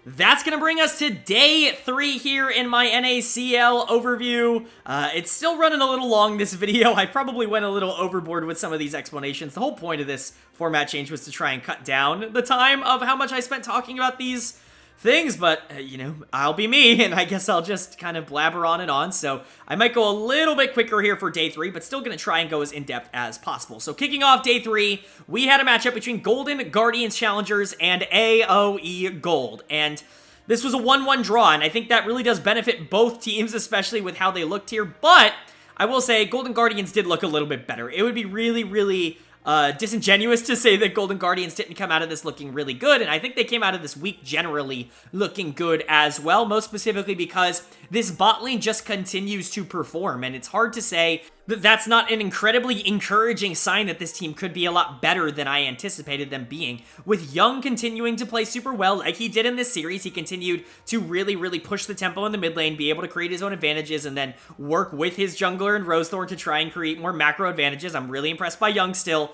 That's going to bring us to day 3 here in my NACL overview. It's still running a little long, this video. I probably went a little overboard with some of these explanations. The whole point of this format change was to try and cut down the time of how much I spent talking about these things, but, you know, I'll be me, and I guess I'll just kind of blabber on and on, so I might go a little bit quicker here for day 3, but still going to try and go as in-depth as possible. So kicking off day 3, we had a matchup between Golden Guardians Challengers and AOE Gold, and this was a 1-1 draw, and I think that really does benefit both teams, especially with how they looked here, but I will say Golden Guardians did look a little bit better. It would be really disingenuous to say that Golden Guardians didn't come out of this looking really good, and I think they came out of this week generally looking good as well, most specifically because this bot lane just continues to perform, and it's hard to say that that's not an incredibly encouraging sign that this team could be a lot better than I anticipated them being. With Young continuing to play super well like he did in this series, he continued to really push the tempo in the mid lane, be able to create his own advantages, and then work with his jungler and Rosethorn to try and create more macro advantages. I'm really impressed by Young still.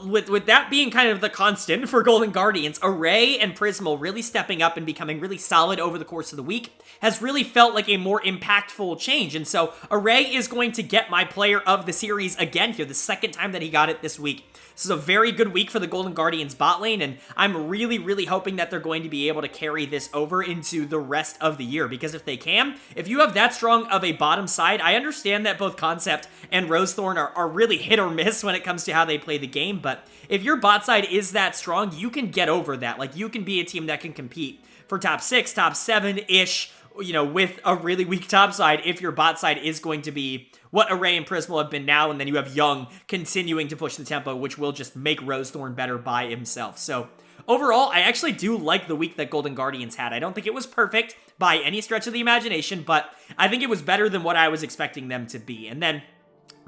With that being kind of the constant for Golden Guardians, Array and Prismal really stepping up and becoming really solid over the course of the week has really felt like a more impactful change. And so Array is going to get my player of the series again here, the second time that he got it this week. This is a very good week for the Golden Guardians bot lane, and I'm really hoping that they're going to be able to carry this over into the rest of the year, because if they can, if you have that strong of a bottom side, I understand that both Concept and Rosethorn are really hit or miss when it comes to how they play the game, but if your bot side is that strong, you can get over that. Like, you can be a team that can compete for top 6, top 7-ish, you know, with a really weak top side if your bot side is going to be what Array and Prismal have been now, and then you have Young continuing to push the tempo, which will just make Rosethorn better by himself. So overall, I actually do like the week that Golden Guardians had. I don't think it was perfect by any stretch of the imagination, but I think it was better than what I was expecting them to be. And then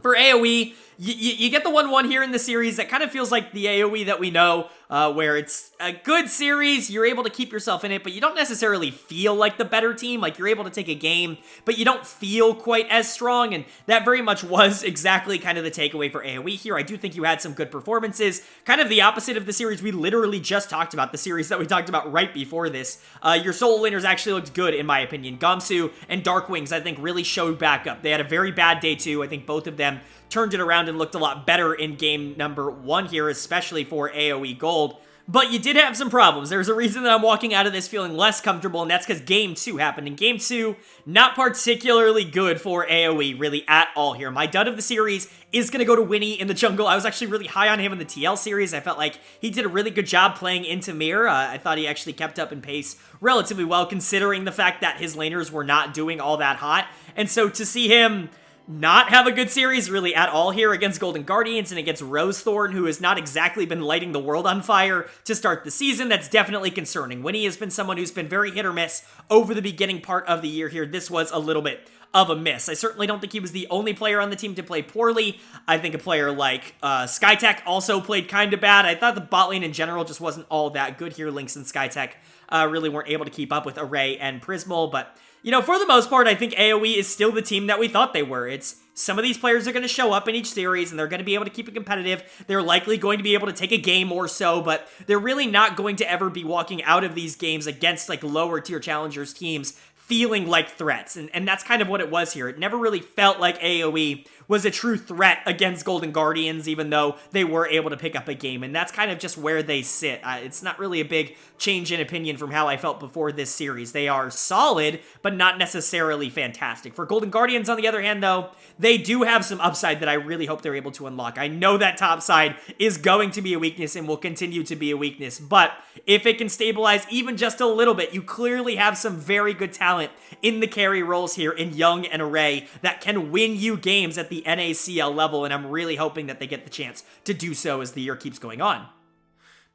for AoE, you get the 1-1 here in the series that kind of feels like the AoE that we know, where it's a good series, you're able to keep yourself in it, but you don't necessarily feel like the better team. Like, you're able to take a game, but you don't feel quite as strong, and that very much was exactly kind of the takeaway for AoE here. I do think you had some good performances, kind of the opposite of the series we literally just talked about, the series that we talked about right before this. Your solo laners actually looked good, in my opinion. Gamsu and Darkwings, I think, really showed back up. They had a very bad day 2. I think both of them turned it around and looked a lot better in game number 1 here, especially for AoE Gold. But you did have some problems. There's a reason that I'm walking out of this feeling less comfortable, and that's because game 2 happened. In game 2, not particularly good for AoE, really, at all here. My dud of the series is going to go to Winnie in the jungle. I was actually really high on him in the TL series. I felt like he did a really good job playing into Mir. I thought he actually kept up in pace relatively well, considering the fact that his laners were not doing all that hot. And so to see him not have a good series really at all here against Golden Guardians and against Rosethorn, who has not exactly been lighting the world on fire to start the season, that's definitely concerning. Winnie has been someone who's been very hit or miss over the beginning part of the year here. This was a little bit of a miss. I certainly don't think he was the only player on the team to play poorly. I think a player like Skytech also played kind of bad. I thought the bot lane in general just wasn't all that good here. Lynx and Skytech really weren't able to keep up with Array and Prismal, but you know, for the most part, I think AoE is still the team that we thought they were. It's some of these players are going to show up in each series, and they're going to be able to keep it competitive. They're likely going to be able to take a game or so, but they're really not going to ever be walking out of these games against, like, lower-tier challengers teams feeling like threats, and that's kind of what it was here. It never really felt like AoE was a true threat against Golden Guardians, even though they were able to pick up a game, and that's kind of just where they sit. It's not really a big change in opinion from how I felt before this series. They are solid, but not necessarily fantastic. For Golden Guardians, on the other hand, though, they do have some upside that I really hope they're able to unlock. I know that top side is going to be a weakness and will continue to be a weakness, but if it can stabilize even just a little bit, you clearly have some very good talent in the carry roles here in Young and Array that can win you games at the NACL level, and I'm really hoping that they get the chance to do so as the year keeps going on.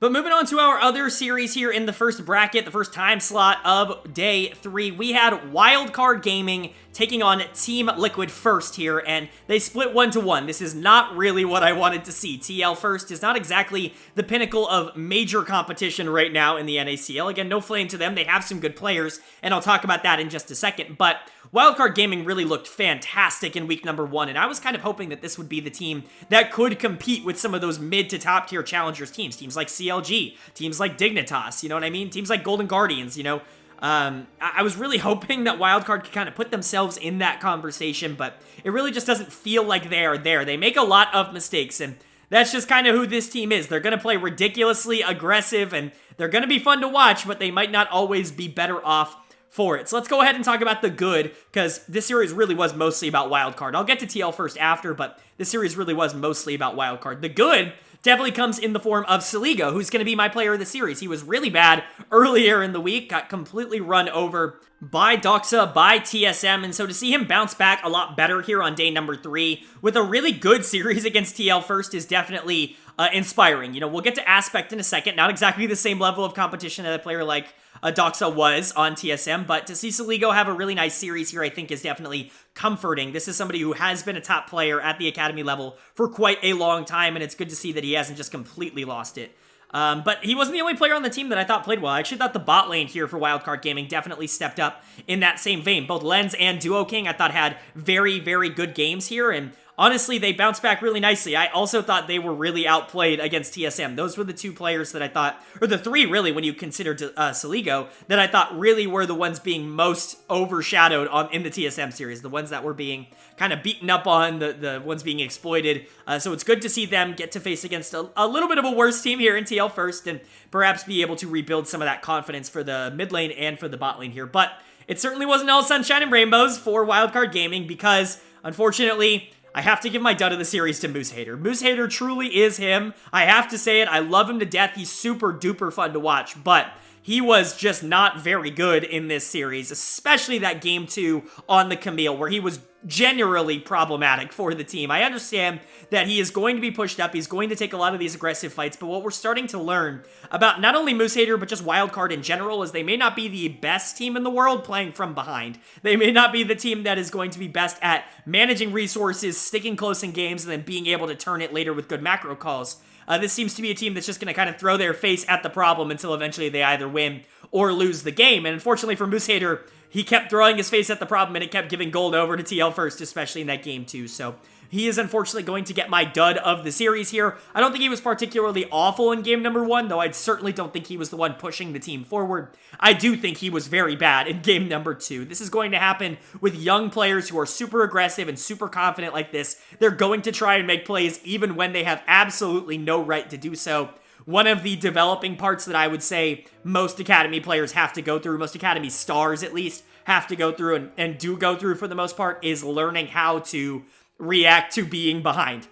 But moving on to our other series here in the first bracket, the first time slot of day 3, we had Wildcard Gaming taking on Team Liquid first here, and they split 1-1. This is not really what I wanted to see. TL first is not exactly the pinnacle of major competition right now in the NACL. Again, no flame to them. They have some good players, and I'll talk about that in just a second. But Wildcard Gaming really looked fantastic in week number 1, and I was kind of hoping that this would be the team that could compete with some of those mid to top tier challengers teams. Teams like CLG, teams like Dignitas, you know what I mean? Teams like Golden Guardians, you know? I was really hoping that Wildcard could kind of put themselves in that conversation, but it really just doesn't feel like they are there. They make a lot of mistakes, and that's just kind of who this team is. They're going to play ridiculously aggressive, and they're going to be fun to watch, but they might not always be better off for it. So let's go ahead and talk about the good, because this series really was mostly about Wildcard. I'll get to TL first after, but this series really was mostly about Wildcard. The good definitely comes in the form of Saligo, who's going to be my player of the series. He was really bad earlier in the week, got completely run over by Doxa, by TSM, and so to see him bounce back a lot better here on day number 3 with a really good series against TL first is definitely inspiring. You know, we'll get to Aspect in a second, not exactly the same level of competition that a player like Doxa was on TSM, but to see Saligo have a really nice series here, I think is definitely comforting. This is somebody who has been a top player at the academy level for quite a long time, and it's good to see that he hasn't just completely lost it. But he wasn't the only player on the team that I thought played well. I actually thought the bot lane here for Wildcard Gaming definitely stepped up in that same vein. Both Lens and Duo King I thought had very, very good games here, and honestly, they bounced back really nicely. I also thought they were really outplayed against TSM. Those were the 2 players that I thought, or the 3 really when you consider Saligo, that I thought really were the ones being most overshadowed in the TSM series. The ones that were being kind of beaten up on, the ones being exploited. So it's good to see them get to face against a little bit of a worse team here in TL first, and perhaps be able to rebuild some of that confidence for the mid lane and for the bot lane here. But it certainly wasn't all sunshine and rainbows for Wildcard Gaming, because unfortunately, I have to give my dud of the series to Moose Hater. Moose Hater truly is him. I have to say it. I love him to death. He's super duper fun to watch, but he was just not very good in this series, especially that game 2 on the Camille, where he was generally problematic for the team. I understand that he is going to be pushed up. He's going to take a lot of these aggressive fights, but what we're starting to learn about not only Moose Hater, but just Wildcard in general, is they may not be the best team in the world playing from behind. They may not be the team that is going to be best at managing resources, sticking close in games, and then being able to turn it later with good macro calls. This seems to be a team that's just going to kind of throw their face at the problem until eventually they either win or lose the game. And unfortunately for Moose Hater, he kept throwing his face at the problem, and it kept giving gold over to TL first, especially in that game 2. So he is unfortunately going to get my dud of the series here. I don't think he was particularly awful in game number 1, though I certainly don't think he was the one pushing the team forward. I do think he was very bad in game number 2. This is going to happen with young players who are super aggressive and super confident like this. They're going to try and make plays even when they have absolutely no right to do so. One of the developing parts that I would say most academy players have to go through, most academy stars at least, have to go through and do go through for the most part, is learning how to react to being behind.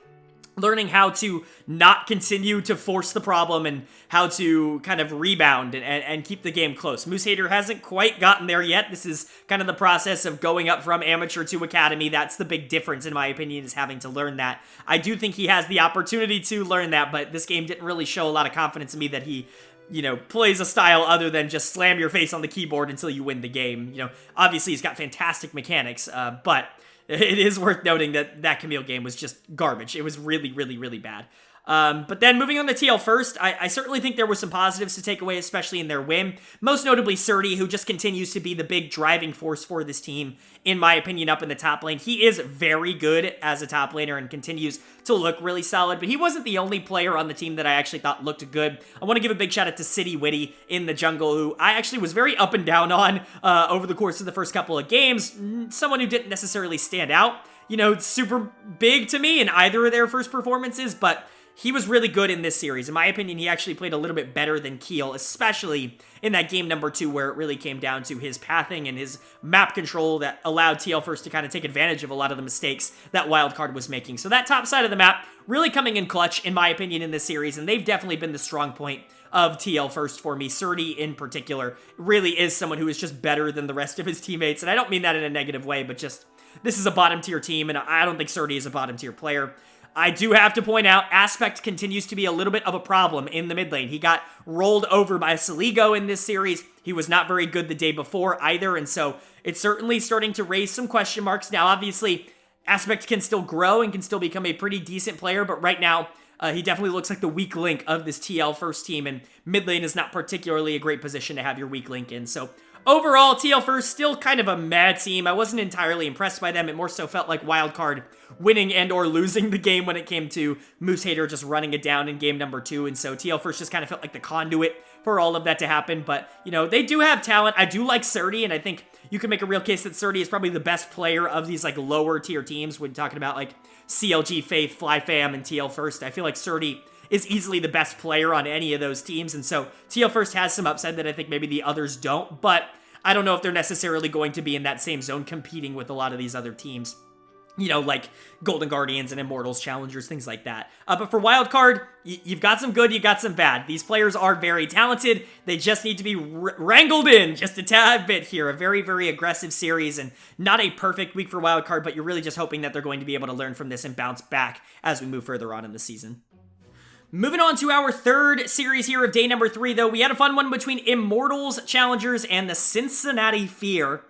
Learning how to not continue to force the problem and how to kind of rebound and keep the game close. Moose Hater hasn't quite gotten there yet. This is kind of the process of going up from amateur to academy. That's the big difference, in my opinion, is having to learn that. I do think he has the opportunity to learn that, but this game didn't really show a lot of confidence in me that he, you know, plays a style other than just slam your face on the keyboard until you win the game. You know, obviously he's got fantastic mechanics, but it is worth noting that that Camille game was just garbage. It was really, really, really bad. But then moving on to TL first, I certainly think there were some positives to take away, especially in their win. Most notably Surdy, who just continues to be the big driving force for this team, in my opinion, up in the top lane. He is very good as a top laner and continues to look really solid, but he wasn't the only player on the team that I actually thought looked good. I want to give a big shout out to City Witty in the jungle, who I actually was very up and down on over the course of the first couple of games. Someone who didn't necessarily stand out, you know, super big to me in either of their first performances, but he was really good in this series. In my opinion, he actually played a little bit better than Keel, especially in that game number 2 where it really came down to his pathing and his map control that allowed TL first to kind of take advantage of a lot of the mistakes that Wildcard was making. So that top side of the map really coming in clutch, in my opinion, in this series, and they've definitely been the strong point of TL first for me. Surdy, in particular, really is someone who is just better than the rest of his teammates, and I don't mean that in a negative way, but just this is a bottom-tier team, and I don't think Surdy is a bottom-tier player. I do have to point out, Aspect continues to be a little bit of a problem in the mid lane. He got rolled over by Saligo in this series. He was not very good the day before either, and so it's certainly starting to raise some question marks. Now, obviously, Aspect can still grow and can still become a pretty decent player, but right now, he definitely looks like the weak link of this TL first team, and mid lane is not particularly a great position to have your weak link in. So overall, TL first, still kind of a mad team. I wasn't entirely impressed by them. It more so felt like Wildcard winning and or losing the game when it came to Moose Hater just running it down in game number 2. And so TL first just kind of felt like the conduit for all of that to happen. But, you know, they do have talent. I do like Surdy, and I think you can make a real case that Surdy is probably the best player of these, like, lower tier teams when talking about, like, CLG, Faith, FlyFam, and TL first. I feel like Surdy is easily the best player on any of those teams, and so TL first has some upside that I think maybe the others don't, but I don't know if they're necessarily going to be in that same zone competing with a lot of these other teams. You know, like Golden Guardians and Immortals, Challengers, things like that. But for Wildcard, you've got some good, you've got some bad. These players are very talented. They just need to be wrangled in just a tad bit here. A very, very aggressive series and not a perfect week for Wildcard, but you're really just hoping that they're going to be able to learn from this and bounce back as we move further on in the season. Moving on to our third series here of day number 3, though, we had a fun one between Immortals, Challengers, and the Cincinnati Fear.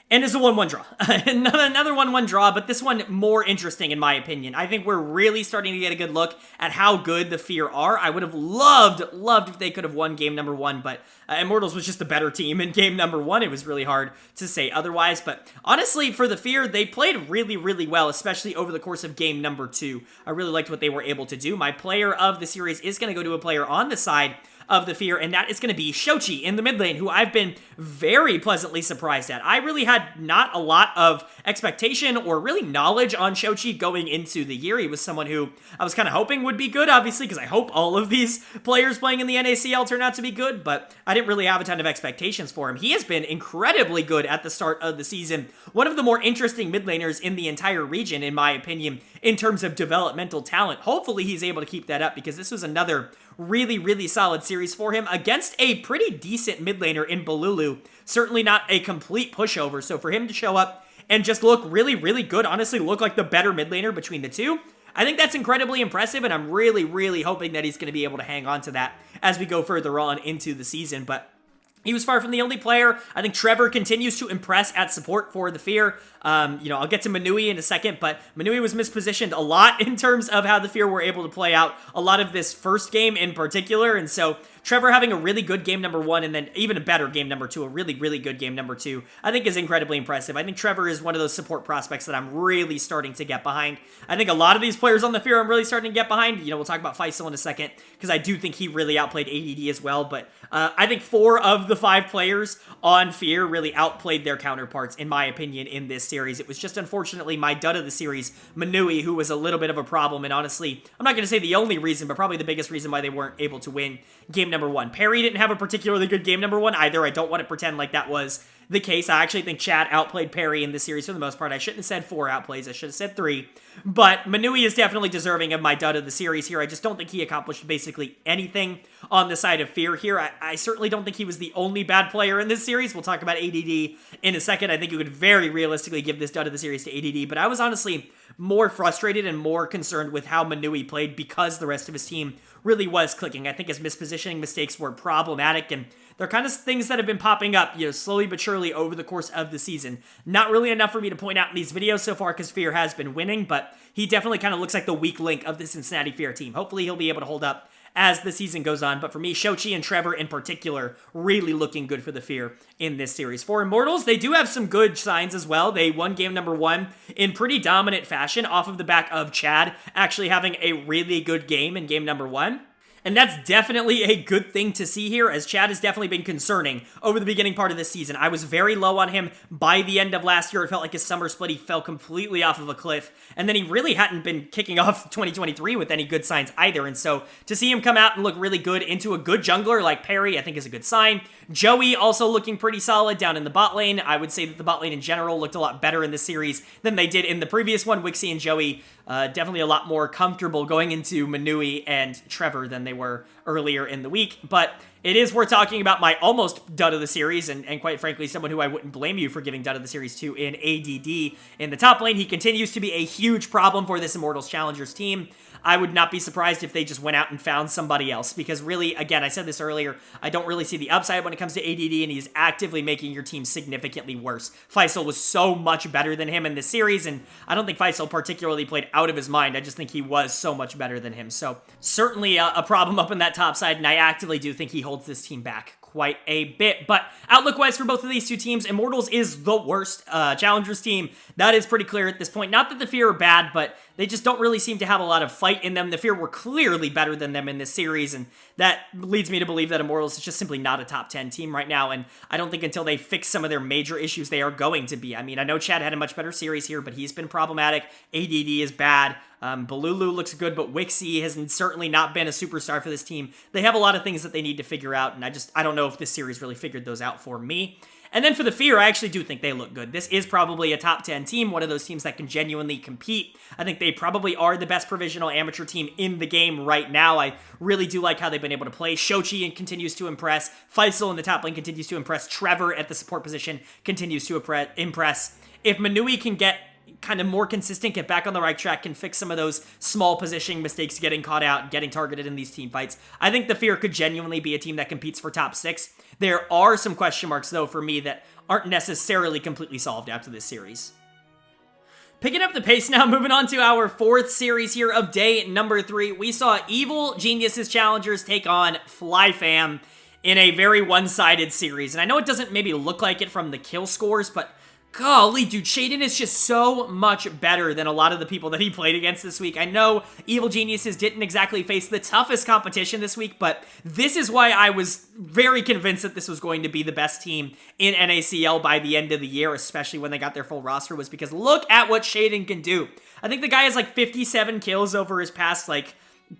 And it's a 1-1 draw. Another 1-1 draw, but this one more interesting in my opinion. I think we're really starting to get a good look at how good the Fear are. I would have loved if they could have won game number 1, but Immortals was just a better team in game number 1. It was really hard to say otherwise, but honestly, for the Fear, they played really, really well, especially over the course of game number 2. I really liked what they were able to do. My player of the series is going to go to a player on the side of the Fear, and that is going to be Shochi in the mid lane, who I've been very pleasantly surprised at. I really had not a lot of expectation or really knowledge on Shochi going into the year. He was someone who I was kind of hoping would be good, obviously, because I hope all of these players playing in the NACL turn out to be good, but I didn't really have a ton of expectations for him. He has been incredibly good at the start of the season. One of the more interesting mid laners in the entire region, in my opinion, in terms of developmental talent. Hopefully he's able to keep that up, because this was another really, really solid series for him against a pretty decent mid laner in Balulu. Certainly not a complete pushover, so for him to show up and just look really, really good, honestly look like the better mid laner between the two, I think that's incredibly impressive, and I'm really, really hoping that he's going to be able to hang on to that as we go further on into the season. But he was far from the only player. I think Trevor continues to impress at support for the Fear. You know, I'll get to Manui in a second, but Manui was mispositioned a lot in terms of how the Fear were able to play out a lot of this first game in particular, and so Trevor having a really good game number 1 and then even a better game number 2, a really, really good game number 2, I think is incredibly impressive. I think Trevor is one of those support prospects that I'm really starting to get behind. I think a lot of these players on the Fear I'm really starting to get behind. You know, we'll talk about Faisal in a second, because I do think he really outplayed ADD as well, but I think 4 of the 5 players on Fear really outplayed their counterparts, in my opinion, in this series. It was just unfortunately my dud of the series, Manui, who was a little bit of a problem, and honestly, I'm not going to say the only reason, but probably the biggest reason why they weren't able to win game number 1. Perry didn't have a particularly good game number 1 either. I don't want to pretend like that was the case. I actually think Chad outplayed Perry in this series for the most part. I shouldn't have said 4 outplays. I should have said 3. But Manui is definitely deserving of my dud of the series here. I just don't think he accomplished basically anything on the side of Fear here. I certainly don't think he was the only bad player in this series. We'll talk about ADD in a second. I think you could very realistically give this dud of the series to ADD, but I was honestly more frustrated and more concerned with how Manui played, because the rest of his team really was clicking. I think his mispositioning mistakes were problematic, and they're kind of things that have been popping up, you know, slowly but surely over the course of the season. Not really enough for me to point out in these videos so far, because Fear has been winning, but he definitely kind of looks like the weak link of the Cincinnati Fear team. Hopefully he'll be able to hold up as the season goes on, but for me, Shochi and Trevor in particular, really looking good for the Fear in this series. For Immortals, they do have some good signs as well. They won game number 1 in pretty dominant fashion off of the back of Chad actually having a really good game in game number 1. And that's definitely a good thing to see here, as Chad has definitely been concerning over the beginning part of this season. I was very low on him by the end of last year. It felt like his summer split, he fell completely off of a cliff. And then he really hadn't been kicking off 2023 with any good signs either. And so to see him come out and look really good into a good jungler like Perry, I think is a good sign. Joey also looking pretty solid down in the bot lane. I would say that the bot lane in general looked a lot better in this series than they did in the previous one. Wixie and Joey definitely a lot more comfortable going into Manui and Trevor than they were earlier in the week. But it is worth talking about my almost dud of the series, and quite frankly, someone who I wouldn't blame you for giving dud of the series to in ADD. In the top lane, he continues to be a huge problem for this Immortals Challengers team. I would not be surprised if they just went out and found somebody else, because really, again, I said this earlier, I don't really see the upside when it comes to ADD, and he's actively making your team significantly worse. Faisal was so much better than him in this series, and I don't think Faisal particularly played out of his mind. I just think he was so much better than him. So certainly a problem up in that top side, and I actively do think he holds this team back quite a bit. But outlook-wise for both of these two teams, Immortals is the worst Challengers team. That is pretty clear at this point. Not that the Fear are bad, but they just don't really seem to have a lot of fight in them. The Fear were clearly better than them in this series, and that leads me to believe that Immortals is just simply not a top 10 team right now, and I don't think until they fix some of their major issues they are going to be. I mean, I know Chad had a much better series here, but he's been problematic. ADD is bad. Balulu looks good, but Wixie has certainly not been a superstar for this team. They have a lot of things that they need to figure out, and I don't know if this series really figured those out for me. And then for the Fear, I actually do think they look good. This is probably a top 10 team, one of those teams that can genuinely compete. I think they probably are the best provisional amateur team in the game right now. I really do like how they've been able to play. Shochi continues to impress. Faisal in the top lane continues to impress. Trevor at the support position continues to impress. If Manui can get kind of more consistent, get back on the right track, can fix some of those small positioning mistakes, getting caught out, getting targeted in these team fights, I think the Fear could genuinely be a team that competes for top 6. There are some question marks, though, for me that aren't necessarily completely solved after this series. Picking up the pace now, moving on to our 4th series here of day number 3, we saw Evil Geniuses Challengers take on FlyFam in a very one-sided series. And I know it doesn't maybe look like it from the kill scores, but golly, dude, Shaden is just so much better than a lot of the people that he played against this week. I know Evil Geniuses didn't exactly face the toughest competition this week, but this is why I was very convinced that this was going to be the best team in NACL by the end of the year, especially when they got their full roster, was because look at what Shaden can do. I think the guy has like 57 kills over his past,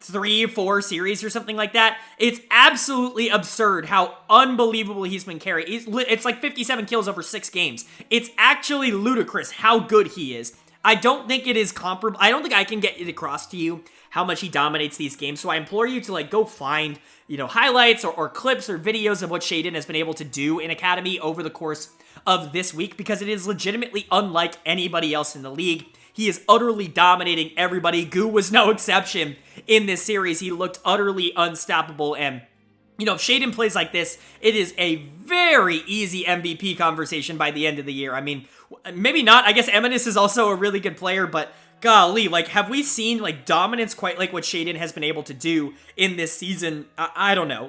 3-4 series or something like that. It's absolutely absurd how unbelievable he's been carried. It's like 57 kills over 6 games. It's actually ludicrous how good he is. I don't think it is comparable. I don't think I can get it across to you how much he dominates these games. So I implore you to go find, highlights or clips or videos of what Shaden has been able to do in Academy over the course of this week, because it is legitimately unlike anybody else in the league. He is utterly dominating everybody. Goo was no exception in this series. He looked utterly unstoppable, and if Shaden plays like this, it is a very easy MVP conversation by the end of the year. I mean, maybe not. I guess Eminus is also a really good player, but golly, have we seen, dominance quite like what Shaden has been able to do in this season? I don't know.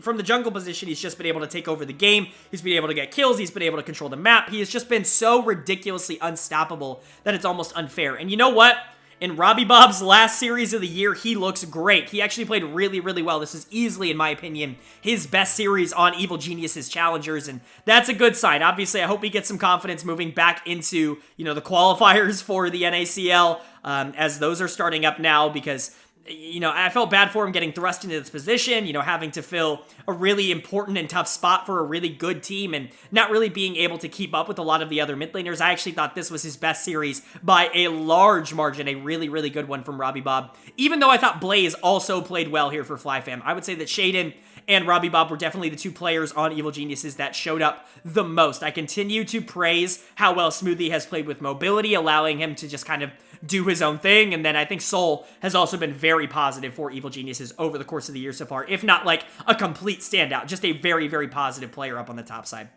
From the jungle position, he's just been able to take over the game. He's been able to get kills. He's been able to control the map. He has just been so ridiculously unstoppable that it's almost unfair. And you know what? In Robbie Bob's last series of the year, he looks great. He actually played really, really well. This is easily, in my opinion, his best series on Evil Geniuses Challengers, and that's a good sign. Obviously, I hope he gets some confidence moving back into, the qualifiers for the NACL, as those are starting up now, because I felt bad for him getting thrust into this position, having to fill a really important and tough spot for a really good team and not really being able to keep up with a lot of the other mid laners. I actually thought this was his best series by a large margin, a really, really good one from Robbie Bob. Even though I thought Blaze also played well here for FlyFam, I would say that Shaden and Robbie Bob were definitely the two players on Evil Geniuses that showed up the most. I continue to praise how well Smoothie has played with mobility, allowing him to just kind of do his own thing, and then I think Soul has also been very positive for Evil Geniuses over the course of the year so far, if not a complete standout, just a very, very positive player up on the top side.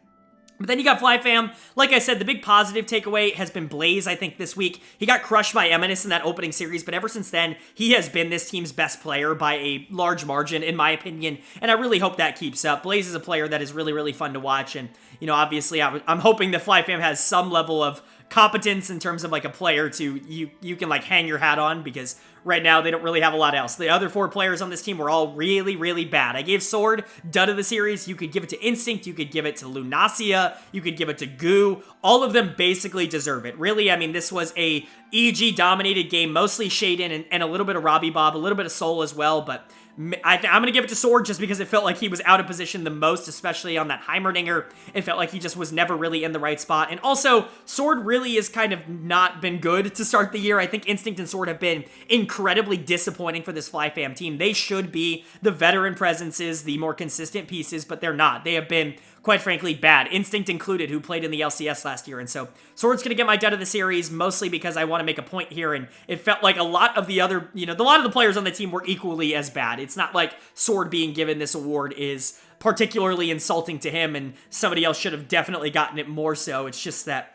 But then you got FlyFam. Like I said, the big positive takeaway has been Blaze, I think, this week. He got crushed by Eminus in that opening series, but ever since then, he has been this team's best player by a large margin, in my opinion, and I really hope that keeps up. Blaze is a player that is really, really fun to watch, and, obviously, I'm hoping that FlyFam has some level of competence in terms of a player to you can hang your hat on, because right now they don't really have a lot else. The other 4 players on this team were all really, really bad. I gave Sword dud of the series. You could give it to Instinct, you could give it to Lunacia, you could give it to Goo. All of them basically deserve it. Really, I mean, this was a EG dominated game, mostly Shaden and a little bit of Robbie Bob, a little bit of Soul as well, but I'm going to give it to Sword just because it felt like he was out of position the most, especially on that Heimerdinger. It felt like he just was never really in the right spot. And also, Sword really has kind of not been good to start the year. I think Instinct and Sword have been incredibly disappointing for this FlyFam team. They should be the veteran presences, the more consistent pieces, but they're not. They have been, quite frankly, bad. Instinct included, who played in the LCS last year. And so Sword's going to get my dud of the series, mostly because I want to make a point here. And it felt like a lot of the other, a lot of the players on the team were equally as bad. It's not like Sword being given this award is particularly insulting to him, and somebody else should have definitely gotten it more so. It's just that,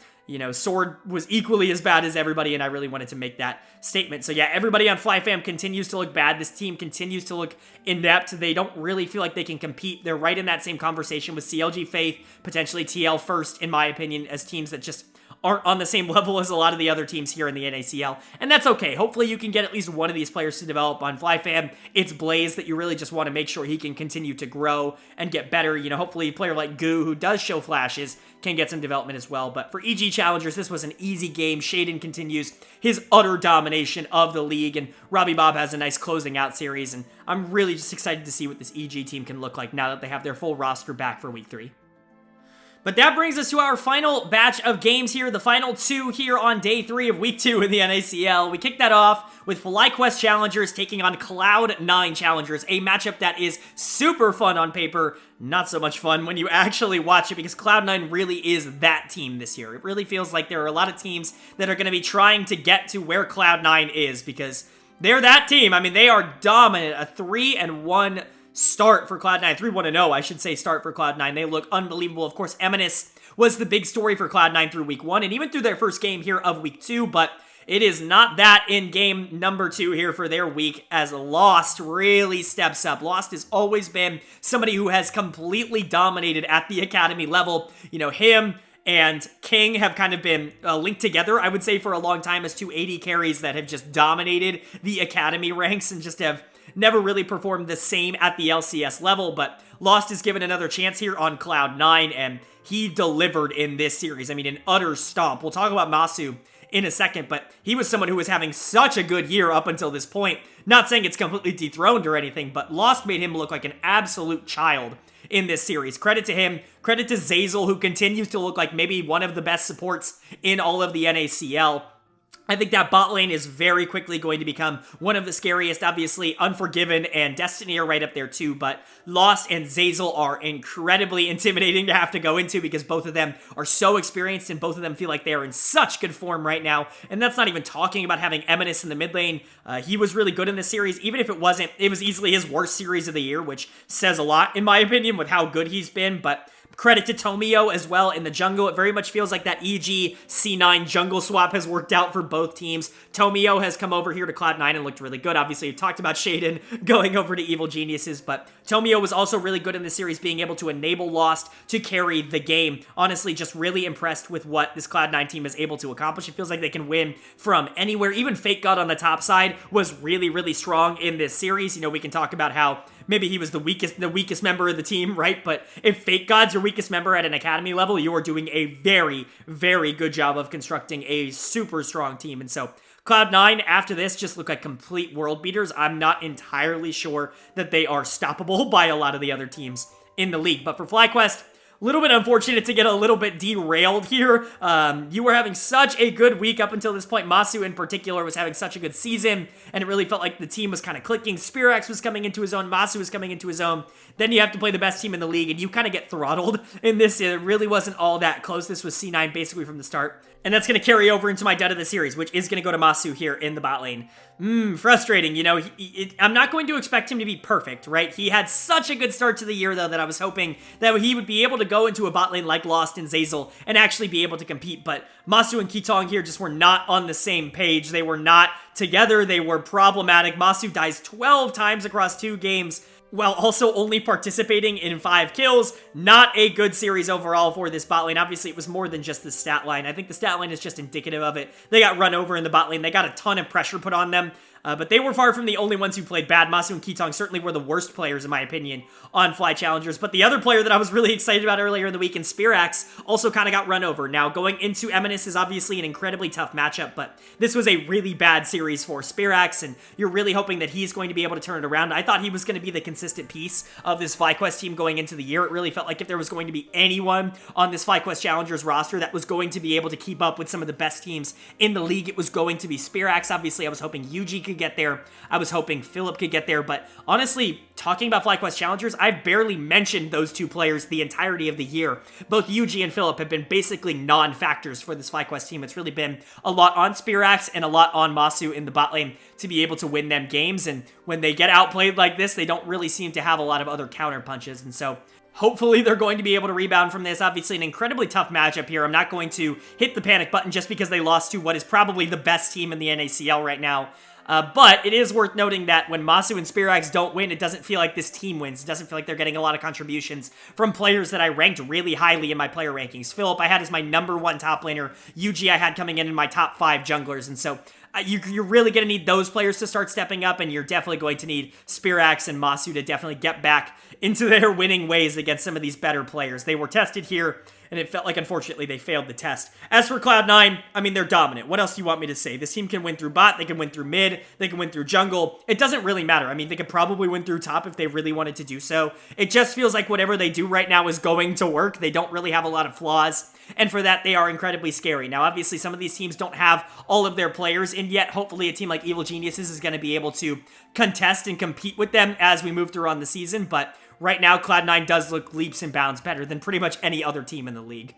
Sword was equally as bad as everybody, and I really wanted to make that statement. So yeah, everybody on FlyFam continues to look bad. This team continues to look inept. They don't really feel like they can compete. They're right in that same conversation with CLG Faith, potentially TL First, in my opinion, as teams that just aren't on the same level as a lot of the other teams here in the NACL, and that's okay. Hopefully you can get at least one of these players to develop on FlyFam. It's Blaze that you really just want to make sure he can continue to grow and get better. Hopefully a player like Goo, who does show flashes, can get some development as well. But for EG Challengers, this was an easy game. Shaden continues his utter domination of the league, and Robbie Bob has a nice closing out series, and I'm really just excited to see what this EG team can look like now that they have their full roster back for Week 3. But that brings us to our final batch of games here, the final 2 here on day 3 of week 2 in the NACL. We kick that off with FlyQuest Challengers taking on Cloud9 Challengers, a matchup that is super fun on paper, not so much fun when you actually watch it, because Cloud9 really is that team this year. It really feels like there are a lot of teams that are going to be trying to get to where Cloud9 is, because they're that team. I mean, they are dominant, a 3-1 start for Cloud9, 3-1-0, I should say, start for Cloud9. They look unbelievable. Of course, Eminus was the big story for Cloud9 through week 1, and even through their first game here of week 2, but it is not that in game number 2 here for their week, as Lost really steps up. Lost has always been somebody who has completely dominated at the academy level. Him and King have kind of been linked together, I would say, for a long time as 2 AD carries that have just dominated the academy ranks and just have never really performed the same at the LCS level. But Lost is given another chance here on Cloud9, and he delivered in this series. I mean, an utter stomp. We'll talk about Masu in a second, but he was someone who was having such a good year up until this point. Not saying it's completely dethroned or anything, but Lost made him look like an absolute child in this series. Credit to him. Credit to Zazel, who continues to look like maybe one of the best supports in all of the NACL. I think that bot lane is very quickly going to become one of the scariest. Obviously, Unforgiven and Destiny are right up there too, but Lost and Zazel are incredibly intimidating to have to go into because both of them are so experienced and both of them feel like they are in such good form right now. And that's not even talking about having Eminus in the mid lane. He was really good in this series, even if it wasn't. It was easily his worst series of the year, which says a lot, in my opinion, with how good he's been, but credit to Tomio as well in the jungle. It very much feels like that EG C9 jungle swap has worked out for both teams. Tomio has come over here to Cloud9 and looked really good. Obviously, we talked about Shaden going over to Evil Geniuses, but Tomio was also really good in this series, being able to enable Lost to carry the game. Honestly, just really impressed with what this Cloud9 team is able to accomplish. It feels like they can win from anywhere. Even Fake God on the top side was really, really strong in this series. We can talk about how maybe he was the weakest member of the team, right? But if Fake God's your weakest member at an academy level, you are doing a very, very good job of constructing a super strong team. And so Cloud9, after this, just look like complete world beaters. I'm not entirely sure that they are stoppable by a lot of the other teams in the league. But for FlyQuest, a little bit unfortunate to get a little bit derailed here. You were having such a good week up until this point. Masu in particular was having such a good season, and it really felt like the team was kind of clicking. Spirax was coming into his own. Masu was coming into his own. Then you have to play the best team in the league, and you kind of get throttled in this. It really wasn't all that close. This was C9 basically from the start. And that's going to carry over into my dud of the series, which is going to go to Masu here in the bot lane. Frustrating. I'm not going to expect him to be perfect, right? He had such a good start to the year, though, that I was hoping that he would be able to go into a bot lane like Lost and Zazel and actually be able to compete. But Masu and Kitong here just were not on the same page. They were not together. They were problematic. Masu dies 12 times across 2 games, while also only participating in 5 kills. Not a good series overall for this bot lane. Obviously, it was more than just the stat line. I think the stat line is just indicative of it. They got run over in the bot lane. They got a ton of pressure put on them. But they were far from the only ones who played bad. Masu and Kitong certainly were the worst players, in my opinion, on Fly Challengers. But the other player that I was really excited about earlier in the week in Spirax also kind of got run over. Now, going into Eminus is obviously an incredibly tough matchup, but this was a really bad series for Spirax, and you're really hoping that he's going to be able to turn it around. I thought he was going to be the consistent piece of this FlyQuest team going into the year. It really felt like if there was going to be anyone on this FlyQuest Challengers roster that was going to be able to keep up with some of the best teams in the league, it was going to be Spirax. Obviously, I was hoping Yuji could get there. I was hoping Philip could get there, but honestly, talking about FlyQuest Challengers, I've barely mentioned those two players the entirety of the year. Both Yuji and Philip have been basically non-factors for this FlyQuest team. It's really been a lot on Spirax and a lot on Masu in the bot lane to be able to win them games, and when they get outplayed like this, they don't really seem to have a lot of other counter punches, and so hopefully they're going to be able to rebound from this. Obviously an incredibly tough matchup here. I'm not going to hit the panic button just because they lost to what is probably the best team in the NACL right now. But it is worth noting that when Masu and Spirax don't win, it doesn't feel like this team wins. It doesn't feel like they're getting a lot of contributions from players that I ranked really highly in my player rankings. Philip I had as my #1 top laner. Yuji I had coming in my top 5 junglers, and so you're really going to need those players to start stepping up, and you're definitely going to need Spirax and Masu to definitely get back into their winning ways against some of these better players. They were tested here, and it felt like, unfortunately, they failed the test. As for Cloud9, I mean, they're dominant. What else do you want me to say? This team can win through bot, they can win through mid, they can win through jungle. It doesn't really matter. I mean, they could probably win through top if they really wanted to do so. It just feels like whatever they do right now is going to work. They don't really have a lot of flaws, and for that, they are incredibly scary. Now, obviously, some of these teams don't have all of their players, and yet, hopefully, a team like Evil Geniuses is going to be able to contest and compete with them as we move through on the season, but right now, Cloud9 does look leaps and bounds better than pretty much any other team in the league.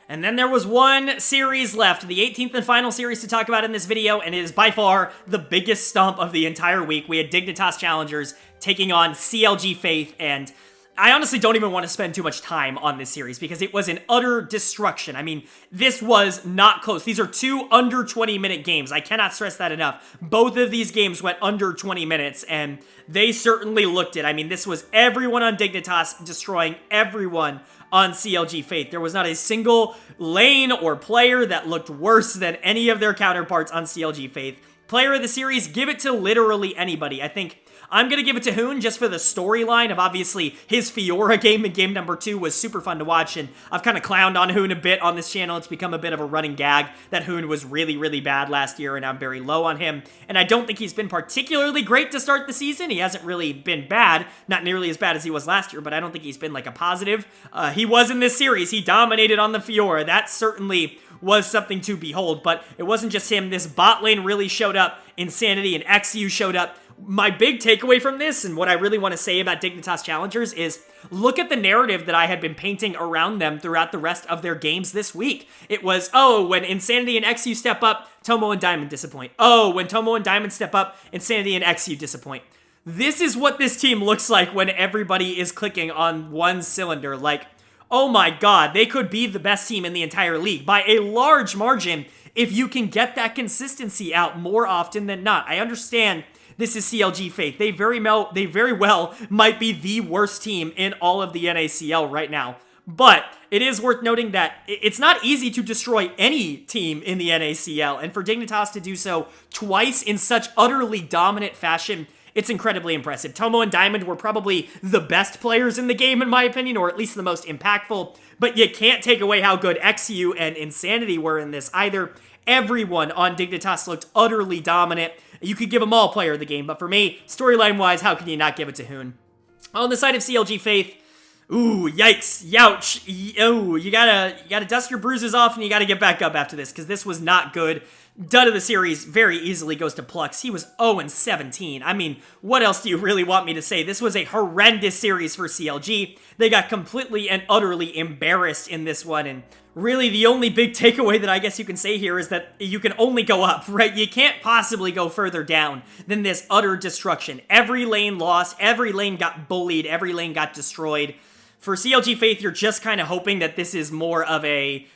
And then there was one series left, the 18th and final series to talk about in this video, and it is by far the biggest stump of the entire week. We had Dignitas Challengers taking on CLG Faith, and I honestly don't even want to spend too much time on this series because it was an utter destruction. I mean, this was not close. These are 2 under 20-minute games. I cannot stress that enough. Both of these games went under 20 minutes, and they certainly looked it. I mean, this was everyone on Dignitas destroying everyone on CLG Faith. There was not a single lane or player that looked worse than any of their counterparts on CLG Faith. Player of the series, give it to literally anybody. I think I'm going to give it to Hoon just for the storyline of obviously his Fiora game in game number 2 was super fun to watch, and I've kind of clowned on Hoon a bit on this channel. It's become a bit of a running gag that Hoon was really, really bad last year, and I'm very low on him, and I don't think he's been particularly great to start the season. He hasn't really been bad, not nearly as bad as he was last year, but I don't think he's been like a positive. He was in this series. He dominated on the Fiora. That certainly was something to behold, but it wasn't just him. This bot lane really showed up. Insanity and XU showed up. My big takeaway from this, and what I really want to say about Dignitas Challengers, is look at the narrative that I had been painting around them throughout the rest of their games this week. It was, oh, when Insanity and XU step up, Tomo and Diamond disappoint. Oh, when Tomo and Diamond step up, Insanity and XU disappoint. This is what this team looks like when everybody is clicking on one cylinder. Like, oh my god, they could be the best team in the entire league by a large margin if you can get that consistency out more often than not. I understand this is CLG Faith. They very well might be the worst team in all of the NACL right now. But it is worth noting that it's not easy to destroy any team in the NACL, and for Dignitas to do so twice in such utterly dominant fashion, it's incredibly impressive. Tomo and Diamond were probably the best players in the game, in my opinion, or at least the most impactful, but you can't take away how good XU and Insanity were in this either. Everyone on Dignitas looked utterly dominant. You could give them all player of the game, but for me, storyline-wise, how can you not give it to Hoon? On the side of CLG Faith, ooh, yikes, youch, oh, you gotta dust your bruises off and you gotta get back up after this, because this was not good. Dud of the series very easily goes to Plux. He was 0-17. I mean, what else do you really want me to say? This was a horrendous series for CLG. They got completely and utterly embarrassed in this one, and really the only big takeaway that I guess you can say here is that you can only go up, right? You can't possibly go further down than this utter destruction. Every lane lost, every lane got bullied, every lane got destroyed. For CLG Faith, you're just kind of hoping that this is more of a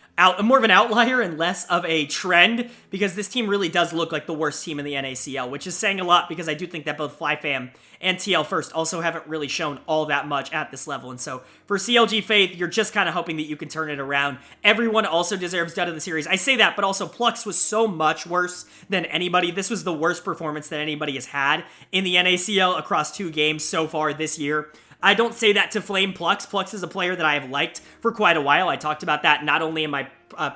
more of an outlier and less of a trend, because this team really does look like the worst team in the NACL, which is saying a lot because I do think that both FlyFam and TL First also haven't really shown all that much at this level. And so for CLG Faith, you're just kind of hoping that you can turn it around. Everyone also deserves dud of the series. I say that, but also Plux was so much worse than anybody. This was the worst performance that anybody has had in the NACL across 2 games so far this year. I don't say that to flame Plux. Plux is a player that I have liked for quite a while. I talked about that not only in my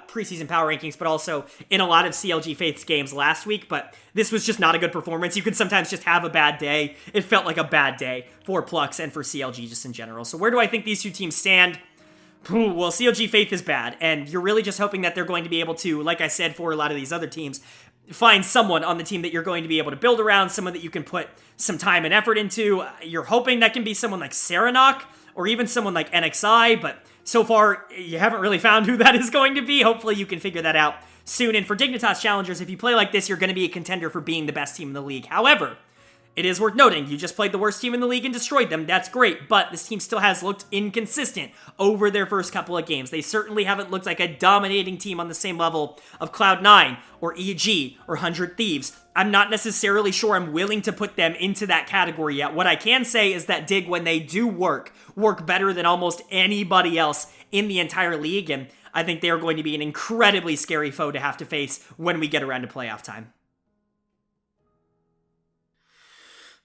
preseason power rankings, but also in a lot of CLG Faith's games last week, but this was just not a good performance. You can sometimes just have a bad day. It felt like a bad day for Plux and for CLG just in general. So where do I think these 2 teams stand? Well, CLG Faith is bad, and you're really just hoping that they're going to be able to, like I said, for a lot of these other teams, find someone on the team that you're going to be able to build around, someone that you can put some time and effort into. You're hoping that can be someone like Saranoc or even someone like NXI, but so far you haven't really found who that is going to be. Hopefully you can figure that out soon. And for Dignitas Challengers, if you play like this, you're going to be a contender for being the best team in the league. However, it is worth noting, you just played the worst team in the league and destroyed them. That's great, but this team still has looked inconsistent over their first couple of games. They certainly haven't looked like a dominating team on the same level of Cloud9 or EG or 100 Thieves. I'm not necessarily sure I'm willing to put them into that category yet. What I can say is that Dig, when they do work better than almost anybody else in the entire league, and I think they are going to be an incredibly scary foe to have to face when we get around to playoff time.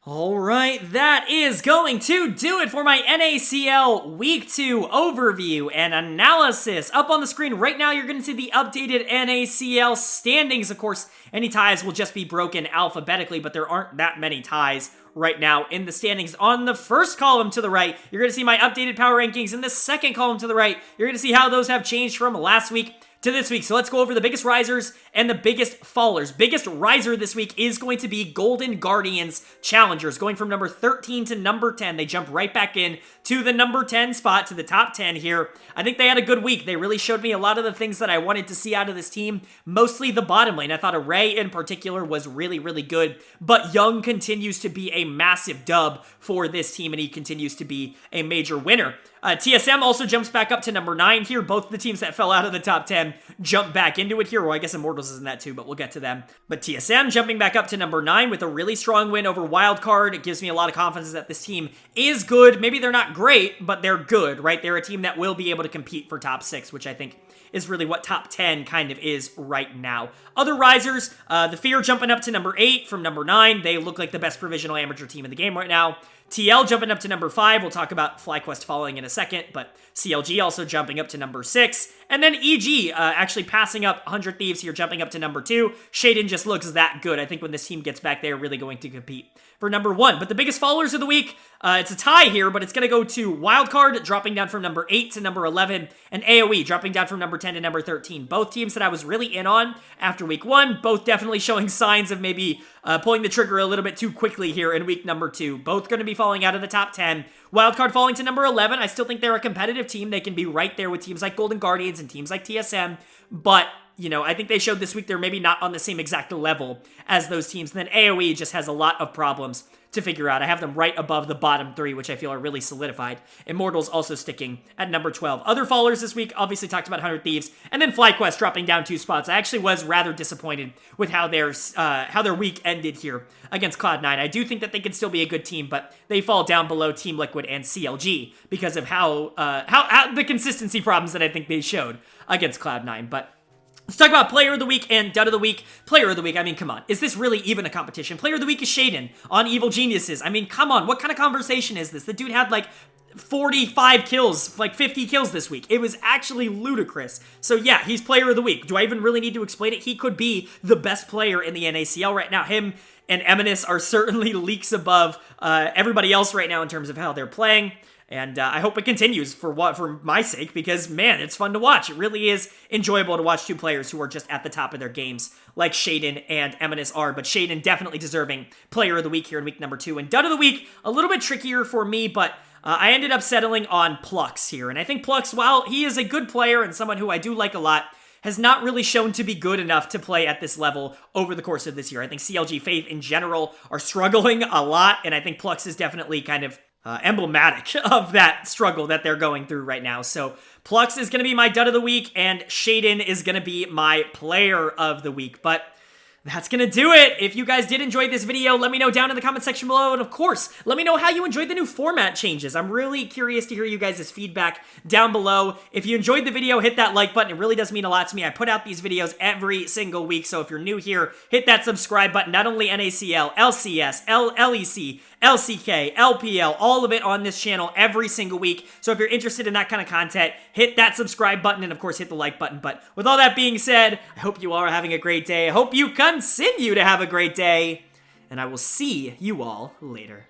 All right, that is going to do it for my NACL Week 2 overview and analysis. Up on the screen right now, you're going to see the updated NACL standings. Of course, any ties will just be broken alphabetically, but there aren't that many ties right now in the standings. On the first column to the right, you're going to see my updated power rankings. In the second column to the right, you're going to see how those have changed from last week to this week. So let's go over the biggest risers and the biggest fallers. Biggest riser this week is going to be Golden Guardians Challengers, going from number 13 to number 10. They jump right back in to the number 10 spot, to the top 10 here. I think they had a good week. They really showed me a lot of the things that I wanted to see out of this team, mostly the bottom lane. I thought Array in particular was really, really good, but Young continues to be a massive dub for this team, and he continues to be a major winner. TSM also jumps back up to number 9 here. Both the teams that fell out of the top 10 jump back into it here. Well, I guess Immortals is in that too, but we'll get to them. But TSM jumping back up to number 9 with a really strong win over Wildcard. It gives me a lot of confidence that this team is good. Maybe they're not great, but they're good, right? They're a team that will be able to compete for top 6, which I think is really what top 10 kind of is right now. Other risers, the Fear jumping up to number 8 from number 9. They look like the best provisional amateur team in the game right now. TL jumping up to number 5. We'll talk about FlyQuest falling in a second, but CLG also jumping up to number 6. And then EG actually passing up 100 Thieves here, jumping up to number 2. Shaden just looks that good. I think when this team gets back, they are really going to compete for number 1. But the biggest fallers of the week, it's a tie here, but it's going to go to Wildcard, dropping down from number 8 to number 11, and AoE dropping down from number 10 to number 13. Both teams that I was really in on after week 1, both definitely showing signs of maybe pulling the trigger a little bit too quickly here in week number 2. Both going to be falling out of the top 10. Wildcard falling to number 11. I still think they're a competitive team. They can be right there with teams like Golden Guardians and teams like TSM, but you know, I think they showed this week they're maybe not on the same exact level as those teams. And then AoE just has a lot of problems to figure out. I have them right above the bottom 3, which I feel are really solidified. Immortals also sticking at number 12. Other fallers this week, obviously talked about 100 Thieves, and then FlyQuest dropping down 2 spots. I actually was rather disappointed with how their week ended here against Cloud9. I do think that they could still be a good team, but they fall down below Team Liquid and CLG because of how the consistency problems that I think they showed against Cloud9. But let's talk about Player of the Week and Dud of the Week. Player of the Week, I mean, come on. Is this really even a competition? Player of the Week is Shaden on Evil Geniuses. I mean, come on. What kind of conversation is this? The dude had like 45 kills, like 50 kills this week. It was actually ludicrous. So yeah, he's Player of the Week. Do I even really need to explain it? He could be the best player in the NACL right now. Him and Eminus are certainly leagues above everybody else right now in terms of how they're playing. And I hope it continues for my sake, because, man, it's fun to watch. It really is enjoyable to watch 2 players who are just at the top of their games, like Shaden and Eminus are. But Shaden definitely deserving Player of the Week here in week number 2. And Dud of the Week, a little bit trickier for me, but I ended up settling on Plux here. And I think Plux, while he is a good player and someone who I do like a lot, has not really shown to be good enough to play at this level over the course of this year. I think CLG Faith in general are struggling a lot, and I think Plux is definitely kind of emblematic of that struggle that they're going through right now. So Plux is going to be my dud of the week, and Shaden is going to be my player of the week. But that's going to do it. If you guys did enjoy this video, let me know down in the comment section below. And of course, let me know how you enjoyed the new format changes. I'm really curious to hear you guys' feedback down below. If you enjoyed the video, hit that like button. It really does mean a lot to me. I put out these videos every single week. So if you're new here, hit that subscribe button. Not only NACL, LCS, LEC, LCK, LPL, all of it on this channel every single week. So if you're interested in that kind of content, hit that subscribe button and of course hit the like button. But with all that being said, I hope you all are having a great day. I hope you continue to have a great day, and I will see you all later.